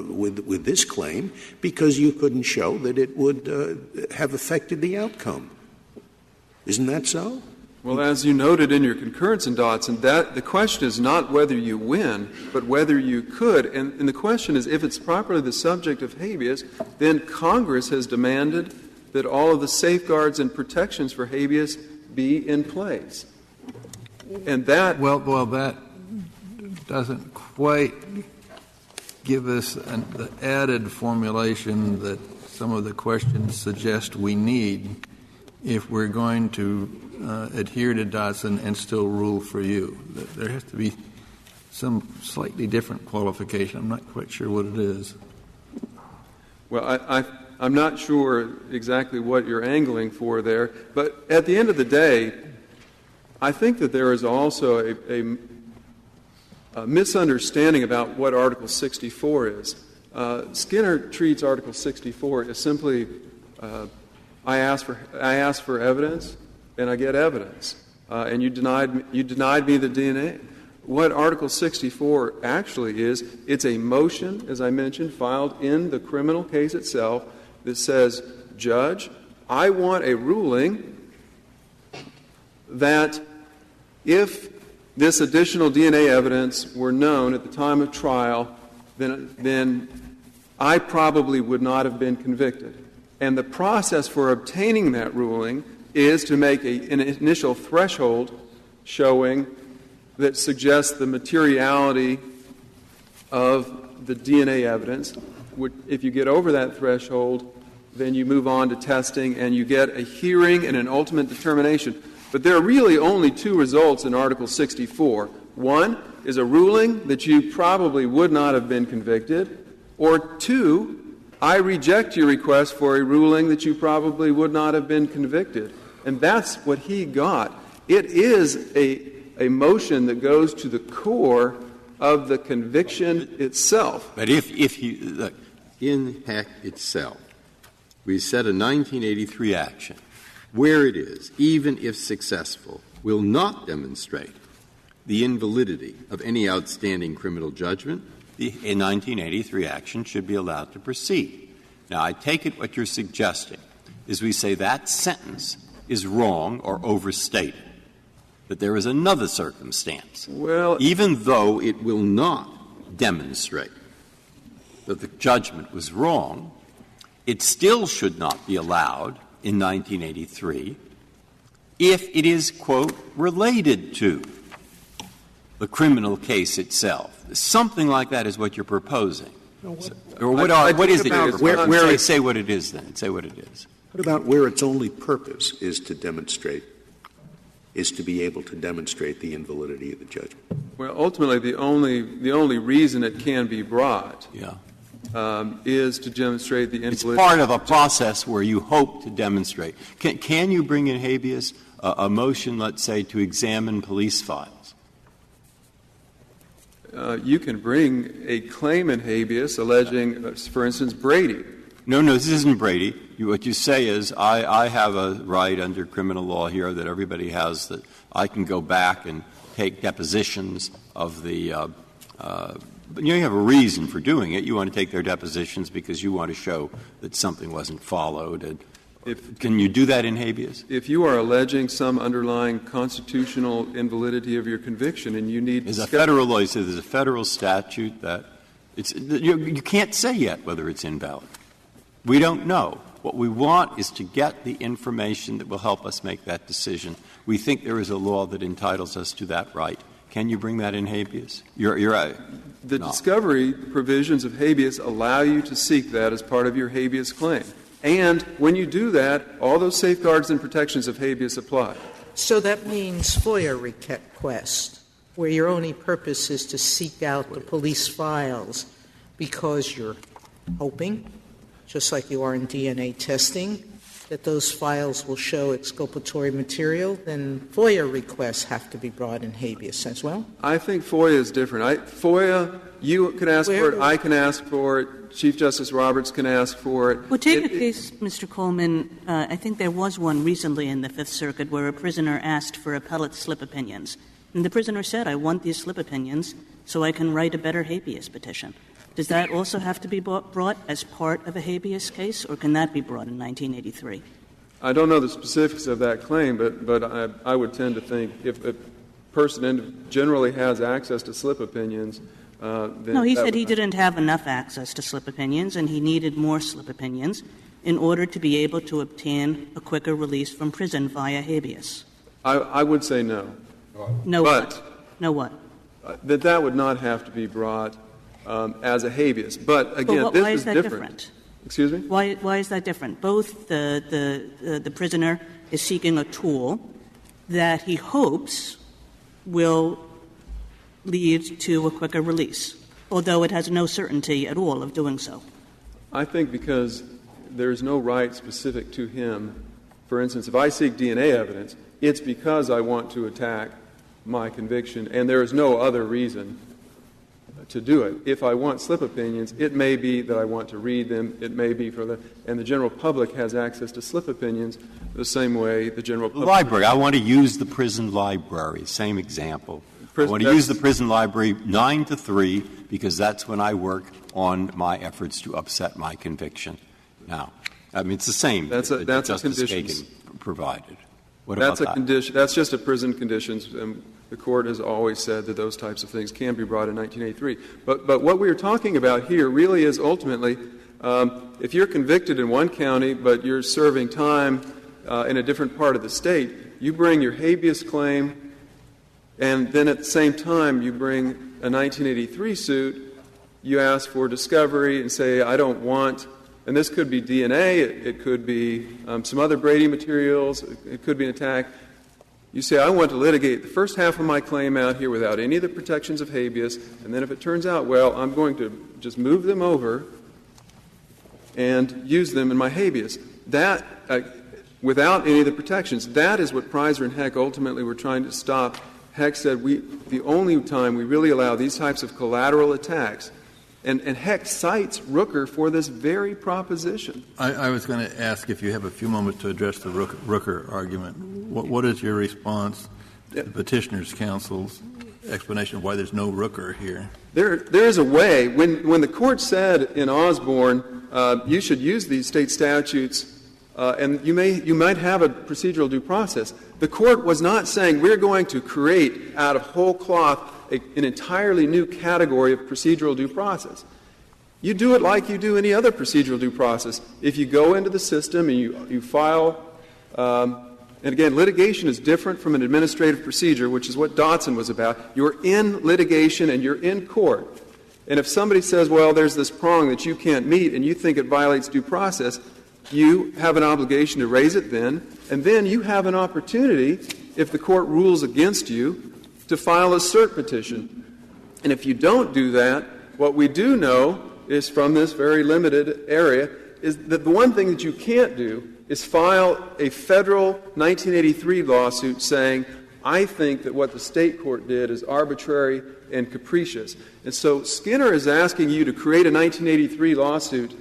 with this claim because you couldn't show that it would have affected the outcome. Isn't that so? Well, as you noted in your concurrence in Dotson, the question is not whether you win, but whether you could. And the question is, if it's properly the subject of habeas, then Congress has demanded that all of the safeguards and protections for habeas be in place. And that... Well, that doesn't quite give us the added formulation that some of the questions suggest we need if we're going to adhere to Dotson and still rule for you. There has to be some slightly different qualification. I'm not quite sure what it is. Well, I'm not sure exactly what you're angling for there, but at the end of the day, I think that there is also a misunderstanding about what Article 64 is. Skinner treats Article 64 as simply I ask for evidence and I get evidence, and you denied me the DNA. What Article 64 actually is, it's a motion, as I mentioned, filed in the criminal case itself that says, Judge, I want a ruling that if this additional DNA evidence were known at the time of trial, then I probably would not have been convicted. And the process for obtaining that ruling is to make an initial threshold showing that suggests the materiality of the DNA evidence. If you get over that threshold, then you move on to testing and you get a hearing and an ultimate determination. But there are really only two results in Article 64. One is a ruling that you probably would not have been convicted, or two, I reject your request for a ruling that you probably would not have been convicted. And that's what he got. It is a motion that goes to the core of the conviction itself. But if you look, in Heck itself, we said a 1983 action, where it is, even if successful, will not demonstrate the invalidity of any outstanding criminal judgment, a 1983 action should be allowed to proceed. Now, I take it what you're suggesting is we say that sentence is wrong or overstated, that there is another circumstance. Well, even though it will not demonstrate that the judgment was wrong, it still should not be allowed in 1983 if it is, quote, related to the criminal case itself. Something like that is what you're proposing. Or what is it? Say what it is then. Say what it is. What about where its only purpose is to be able to demonstrate the invalidity of the judgment? Well, ultimately, the only reason it can be brought is to demonstrate the invalidity. It's part of a process where you hope to demonstrate. Can you bring in habeas a motion, let's say, to examine police files? You can bring a claim in habeas alleging, for instance, Brady. No, this isn't Brady. What you say is, I have a right under criminal law here that everybody has, that I can go back and take depositions of the but you have a reason for doing it. You want to take their depositions because you want to show that something wasn't followed. And can you do that in habeas? If you are alleging some underlying constitutional invalidity of your conviction and you need there's a federal law. You say there's a federal statute that you can't say yet whether it's invalid. We don't know. What we want is to get the information that will help us make that decision. We think there is a law that entitles us to that right. Can you bring that in habeas? You're right. The discovery provisions of habeas allow you to seek that as part of your habeas claim. And when you do that, all those safeguards and protections of habeas apply. So that means FOIA request, where your only purpose is to seek out the police files because you're hoping, just like you are in DNA testing, that those files will show exculpatory material, then FOIA requests have to be brought in habeas as well? I think FOIA is different. FOIA, you can ask for it, I can ask for it, Chief Justice Roberts can ask for it. Well, take a case, Mr. Coleman, I think there was one recently in the Fifth Circuit where a prisoner asked for appellate slip opinions. And the prisoner said, I want these slip opinions so I can write a better habeas petition. Does that also have to be brought as part of a habeas case, or can that be brought in 1983? I don't know the specifics of that claim, but I would tend to think if a person generally has access to slip opinions, then no, he said he didn't have enough access to slip opinions, and he needed more slip opinions in order to be able to obtain a quicker release from prison via habeas. I would say no. No but what? No what? That would not have to be brought as a habeas. But again, this why is is that different. Excuse me? Why is that different? Both the prisoner is seeking a tool that he hopes will lead to a quicker release, although it has no certainty at all of doing so. I think because there is no right specific to him. For instance, if I seek DNA evidence, it's because I want to attack my conviction, and there is no other reason to do it. If I want slip opinions, it may be that I want to read them. It may be and the general public has access to slip opinions the same way the general public. The library. I want to use the prison library. Same example. I want to use the prison library 9 to 3 because that's when I work on my efforts to upset my conviction. Now, I mean, it's the same. That's a condition provided. What that's about a condition. That's just a prison conditions. The Court has always said that those types of things can be brought in 1983. But what we are talking about here really is ultimately, if you're convicted in one county but you're serving time in a different part of the state, you bring your habeas claim, and then at the same time you bring a 1983 suit. You ask for discovery and say, I don't want. And this could be DNA, it could be some other Brady materials, it could be an attack. You say, I want to litigate the first half of my claim out here without any of the protections of habeas, and then if it turns out, well, I'm going to just move them over and use them in my habeas. That, without any of the protections, that is what Preiser and Heck ultimately were trying to stop. Heck said, the only time we really allow these types of collateral attacks. And Heck cites Rooker for this very proposition. I was going to ask if you have a few moments to address the Rooker argument. What is your response to the Petitioner's Counsel's explanation of why there's no Rooker here? There is a way. When the Court said in Osborne, you should use these state statutes, and you might have a procedural due process, the Court was not saying we're going to create out of whole cloth an entirely new category of procedural due process. You do it like you do any other procedural due process. If you go into the system and you file, and again, litigation is different from an administrative procedure, which is what Dotson was about. You're in litigation and you're in court. And if somebody says, well, there's this prong that you can't meet and you think it violates due process, you have an obligation to raise it then, and then you have an opportunity, if the Court rules against you, to file a cert petition. And if you don't do that, what we do know is from this very limited area is that the one thing that you can't do is file a federal 1983 lawsuit saying, I think that what the state court did is arbitrary and capricious. And so Skinner is asking you to create a 1983 lawsuit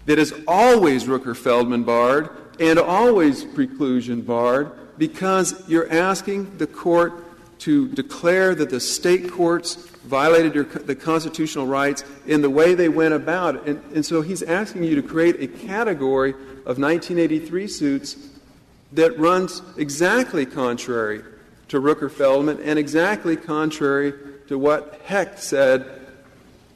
that is always Rooker-Feldman barred and always preclusion barred, because you're asking the court to declare that the state courts violated the constitutional rights in the way they went about it. And so he's asking you to create a category of 1983 suits that runs exactly contrary to Rooker-Feldman and exactly contrary to what Hecht said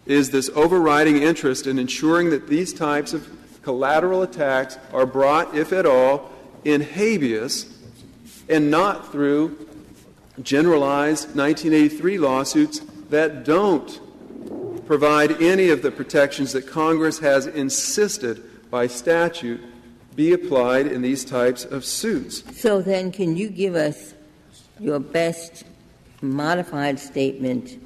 is this overriding interest in ensuring that these types of collateral attacks are brought, if at all, in habeas and not through generalized 1983 lawsuits that don't provide any of the protections that Congress has insisted by statute be applied in these types of suits. So then can you give us your best modified statement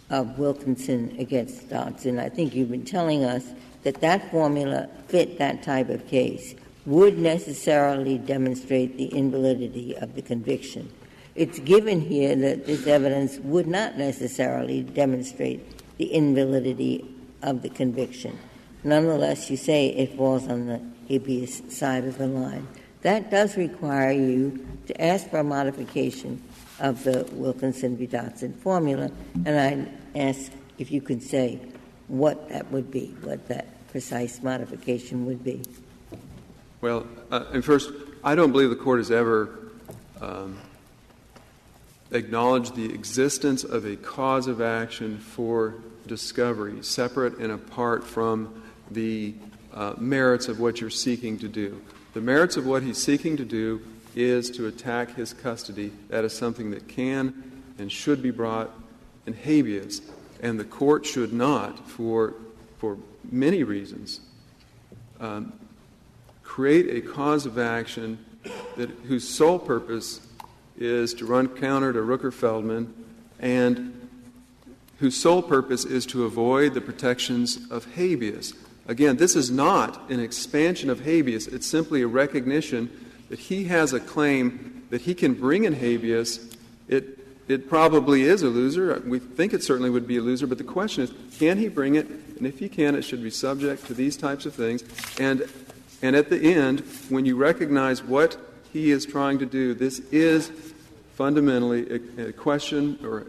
of Wilkinson against Dodson? I think you've been telling us that that formula fit that type of case, would necessarily demonstrate the invalidity of the conviction. It's given here that this evidence would not necessarily demonstrate the invalidity of the conviction. Nonetheless, you say it falls on the habeas side of the line. That does require you to ask for a modification of the Wilkinson v. Dodson formula, and I ask if you could say what that would be, what that precise modification would be. Well, and first, I don't believe the Court has ever acknowledged the existence of a cause of action for discovery separate and apart from the merits of what you're seeking to do. The merits of what he's seeking to do is to attack his custody. That is something that can and should be brought in habeas, and the Court should not, for many reasons, create a cause of action whose sole purpose is to run counter to Rooker-Feldman and whose sole purpose is to avoid the protections of habeas. Again, this is not an expansion of habeas. It's simply a recognition that he has a claim that he can bring in habeas. It probably is a loser. We think it certainly would be a loser, but the question is, can he bring it? And if he can, it should be subject to these types of things. And at the end, when you recognize what he is trying to do, this is fundamentally a question or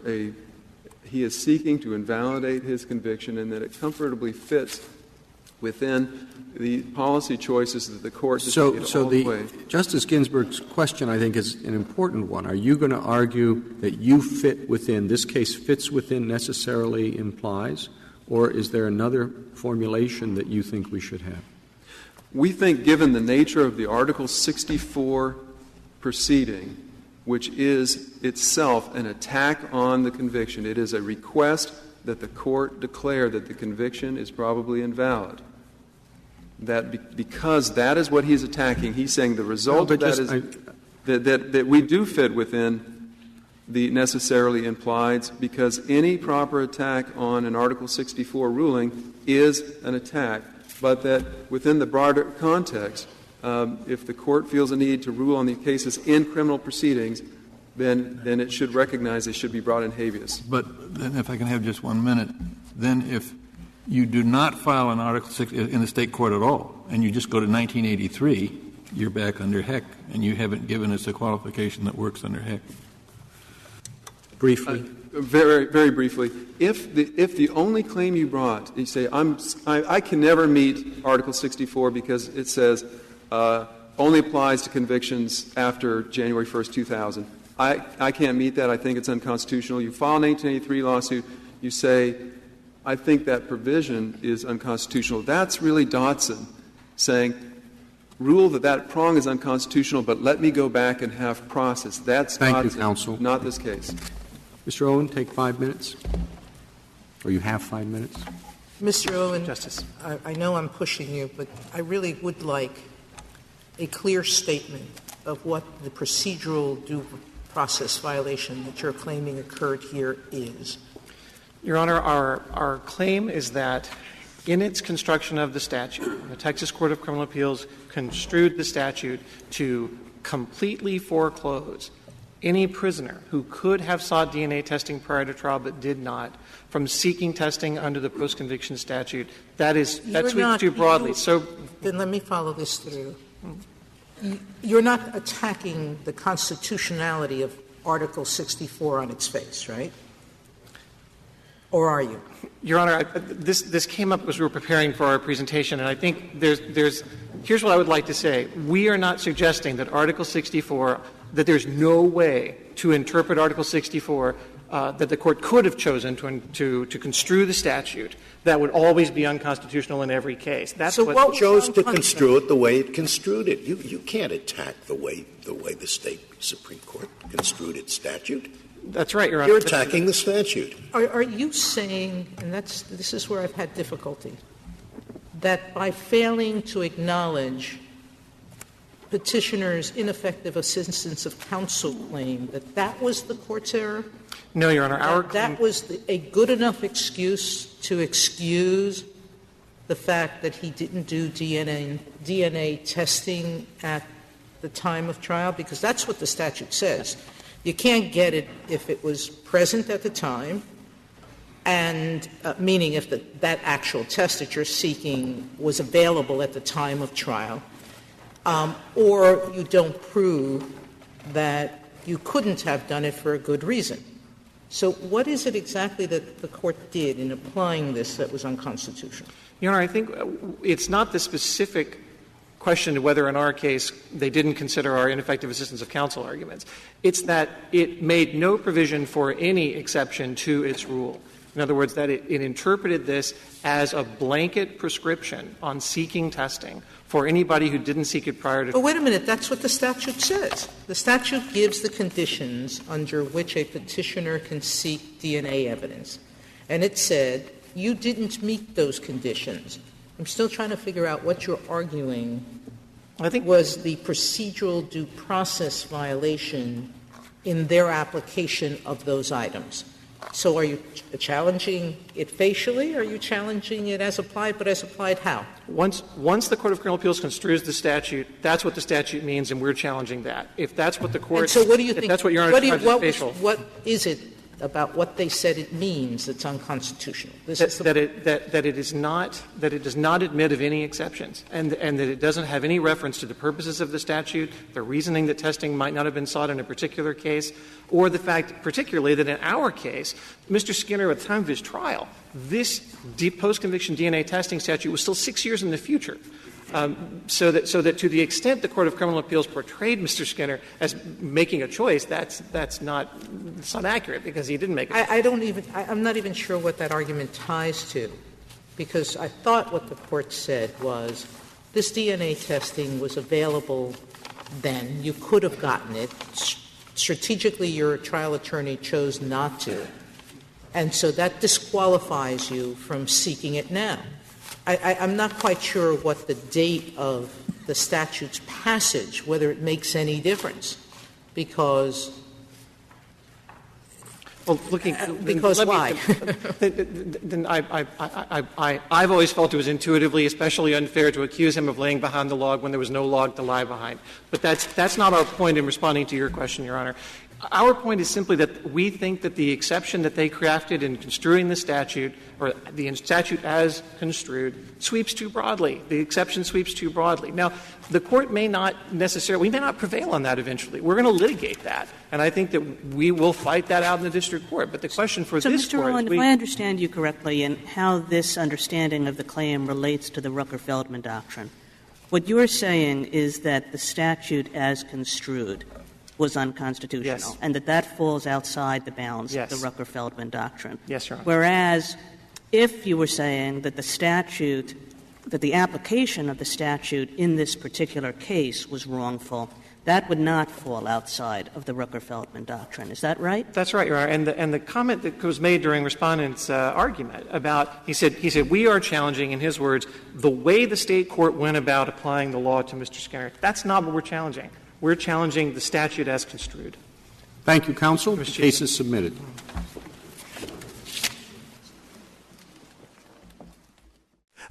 he is seeking to invalidate his conviction, and that it comfortably fits within the policy choices that the Court has made all the way. Justice Ginsburg's question, I think, is an important one. Are you going to argue that you fit within, this case fits within necessarily implies, or is there another formulation that you think we should have? We think, given the nature of the Article 64 proceeding, which is itself an attack on the conviction, it is a request that the Court declare that the conviction is probably invalid. That because that is what he's attacking, he's saying the result of that is that we do fit within the necessarily implied, because any proper attack on an Article 64 ruling is an attack, but that within the broader context, if the Court feels a need to rule on the cases in criminal proceedings, then it should recognize they should be brought in habeas. But then, if I can have just 1 minute, then if you do not file an Article 6 in the state court at all, and you just go to 1983, you're back under Heck, and you haven't given us a qualification that works under Heck. Briefly. Very, very briefly. If the only claim you brought, you say, I can never meet Article 64 because it says only applies to convictions after January 1st, 2000. I can't meet that. I think it's unconstitutional. You file an 1983 lawsuit. You say, I think that provision is unconstitutional. That's really Dodson saying, rule that prong is unconstitutional, but let me go back and have process. That's Thank Dodson, you, counsel. not this case. Mr. Owen, take 5 minutes. Or you have 5 minutes. Mr. Owen, Justice. I know I'm pushing you, but I really would like a clear statement of what the procedural due process violation that you're claiming occurred here is. Your Honor, our claim is that in its construction of the statute, the Texas Court of Criminal Appeals construed the statute to completely foreclose any prisoner who could have sought DNA testing prior to trial but did not from seeking testing under the post-conviction statute. That sweeps too broadly. Then let me follow this through. You're not attacking the constitutionality of Article 64 on its face, right? Or are you? Your Honor, this came up as we were preparing for our presentation, and I think here's what I would like to say. We are not suggesting that Article 64, that there's no way to interpret Article 64 that the Court could have chosen to construe the statute that would always be unconstitutional in every case. That's so what chose to construe it the way it construed it. You can't attack the way the State Supreme Court construed its statute. That's right, Your Honor. You're attacking the statute. Are you saying, and this is where I've had difficulty, that by failing to acknowledge petitioner's ineffective assistance of counsel claim, that was the Court's error? No, Your Honor. That was a good enough excuse to excuse the fact that he didn't do DNA testing at the time of trial? Because that's what the statute says. You can't get it if it was present at the time, and meaning if that actual test that you're seeking was available at the time of trial, or you don't prove that you couldn't have done it for a good reason. So what is it exactly that the Court did in applying this that was unconstitutional? Your Honor, I think it's not the specific question of whether in our case they didn't consider our ineffective assistance of counsel arguments. It's that it made no provision for any exception to its rule. In other words, that it interpreted this as a blanket prescription on seeking testing for anybody who didn't seek it prior to. But wait a minute, that's what the statute says. The statute gives the conditions under which a petitioner can seek DNA evidence. And it said, you didn't meet those conditions. I'm still trying to figure out what you're arguing was the procedural due process violation in their application of those items. So are you challenging it facially, or are you challenging it as applied, but as applied how? Once the Court of Criminal Appeals construes the statute, that's what the statute means, and we're challenging that. If that's what the Court — and so what do you think? That's what Your Honor is facial. What is it about what they said it means that's unconstitutional? That it does not admit of any exceptions, and that it doesn't have any reference to the purposes of the statute, the reasoning that testing might not have been sought in a particular case, or the fact particularly that in our case, Mr. Skinner, at the time of his trial, this post-conviction DNA testing statute was still 6 years in the future. So that to the extent the Court of Criminal Appeals portrayed Mr. Skinner as making a choice, that's not accurate, because he didn't make a choice. I'm not even sure what that argument ties to, because I thought what the Court said was this DNA testing was available then. You could have gotten it. Strategically, your trial attorney chose not to. And so that disqualifies you from seeking it now. I'm not quite sure what the date of the statute's passage, whether it makes any difference, because why? Then I've always felt it was intuitively especially unfair to accuse him of laying behind the log when there was no log to lie behind. But that's not our point in responding to your question, Your Honor. Our point is simply that we think that the exception that they crafted in construing the statute, or the statute as construed, sweeps too broadly. The exception sweeps too broadly. Now, the Court may not necessarily — we may not prevail on that eventually. We're going to litigate that. And I think that we will fight that out in the district court. But the question for this Mr. Court Rowland, is if I understand you correctly and how this understanding of the claim relates to the Rooker-Feldman doctrine, what you're saying is that the statute as construed was unconstitutional, yes, and that falls outside the bounds yes, of the Rooker-Feldman doctrine. Yes, Your Honor. Whereas if you were saying that the statute, that the application of the statute in this particular case was wrongful, that would not fall outside of the Rooker-Feldman doctrine. Is that right? That's right, Your Honor. And the comment that was made during Respondent's argument about — he said we are challenging, in his words, the way the State court went about applying the law to Mr. Skinner. That's not what we're challenging. We're challenging the statute as construed. Thank you, counsel. The case is submitted.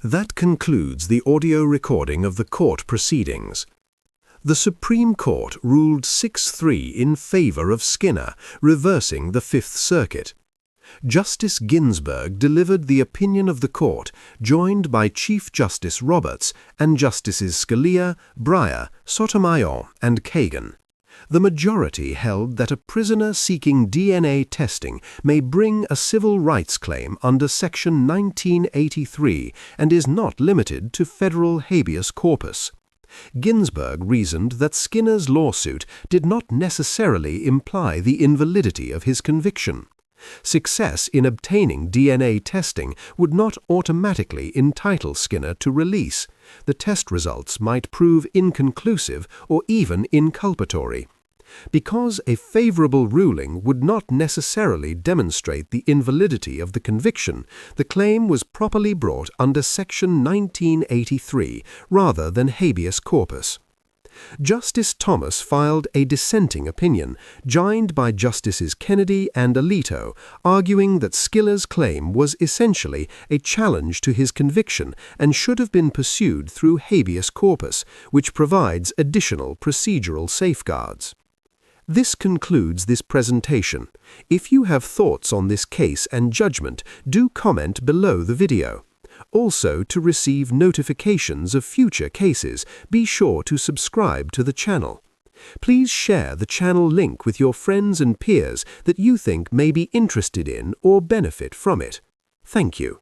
That concludes the audio recording of the court proceedings. The Supreme Court ruled 6-3 in favor of Skinner, reversing the Fifth Circuit. Justice Ginsburg delivered the opinion of the court, joined by Chief Justice Roberts and Justices Scalia, Breyer, Sotomayor, and Kagan. The majority held that a prisoner seeking DNA testing may bring a civil rights claim under Section 1983 and is not limited to federal habeas corpus. Ginsburg reasoned that Skinner's lawsuit did not necessarily imply the invalidity of his conviction. Success in obtaining DNA testing would not automatically entitle Skinner to release. The test results might prove inconclusive or even inculpatory. Because a favorable ruling would not necessarily demonstrate the invalidity of the conviction, the claim was properly brought under Section 1983 rather than habeas corpus. Justice Thomas filed a dissenting opinion, joined by Justices Kennedy and Alito, arguing that Skinner's claim was essentially a challenge to his conviction and should have been pursued through habeas corpus, which provides additional procedural safeguards. This concludes this presentation. If you have thoughts on this case and judgment, do comment below the video. Also, to receive notifications of future cases, be sure to subscribe to the channel. Please share the channel link with your friends and peers that you think may be interested in or benefit from it. Thank you.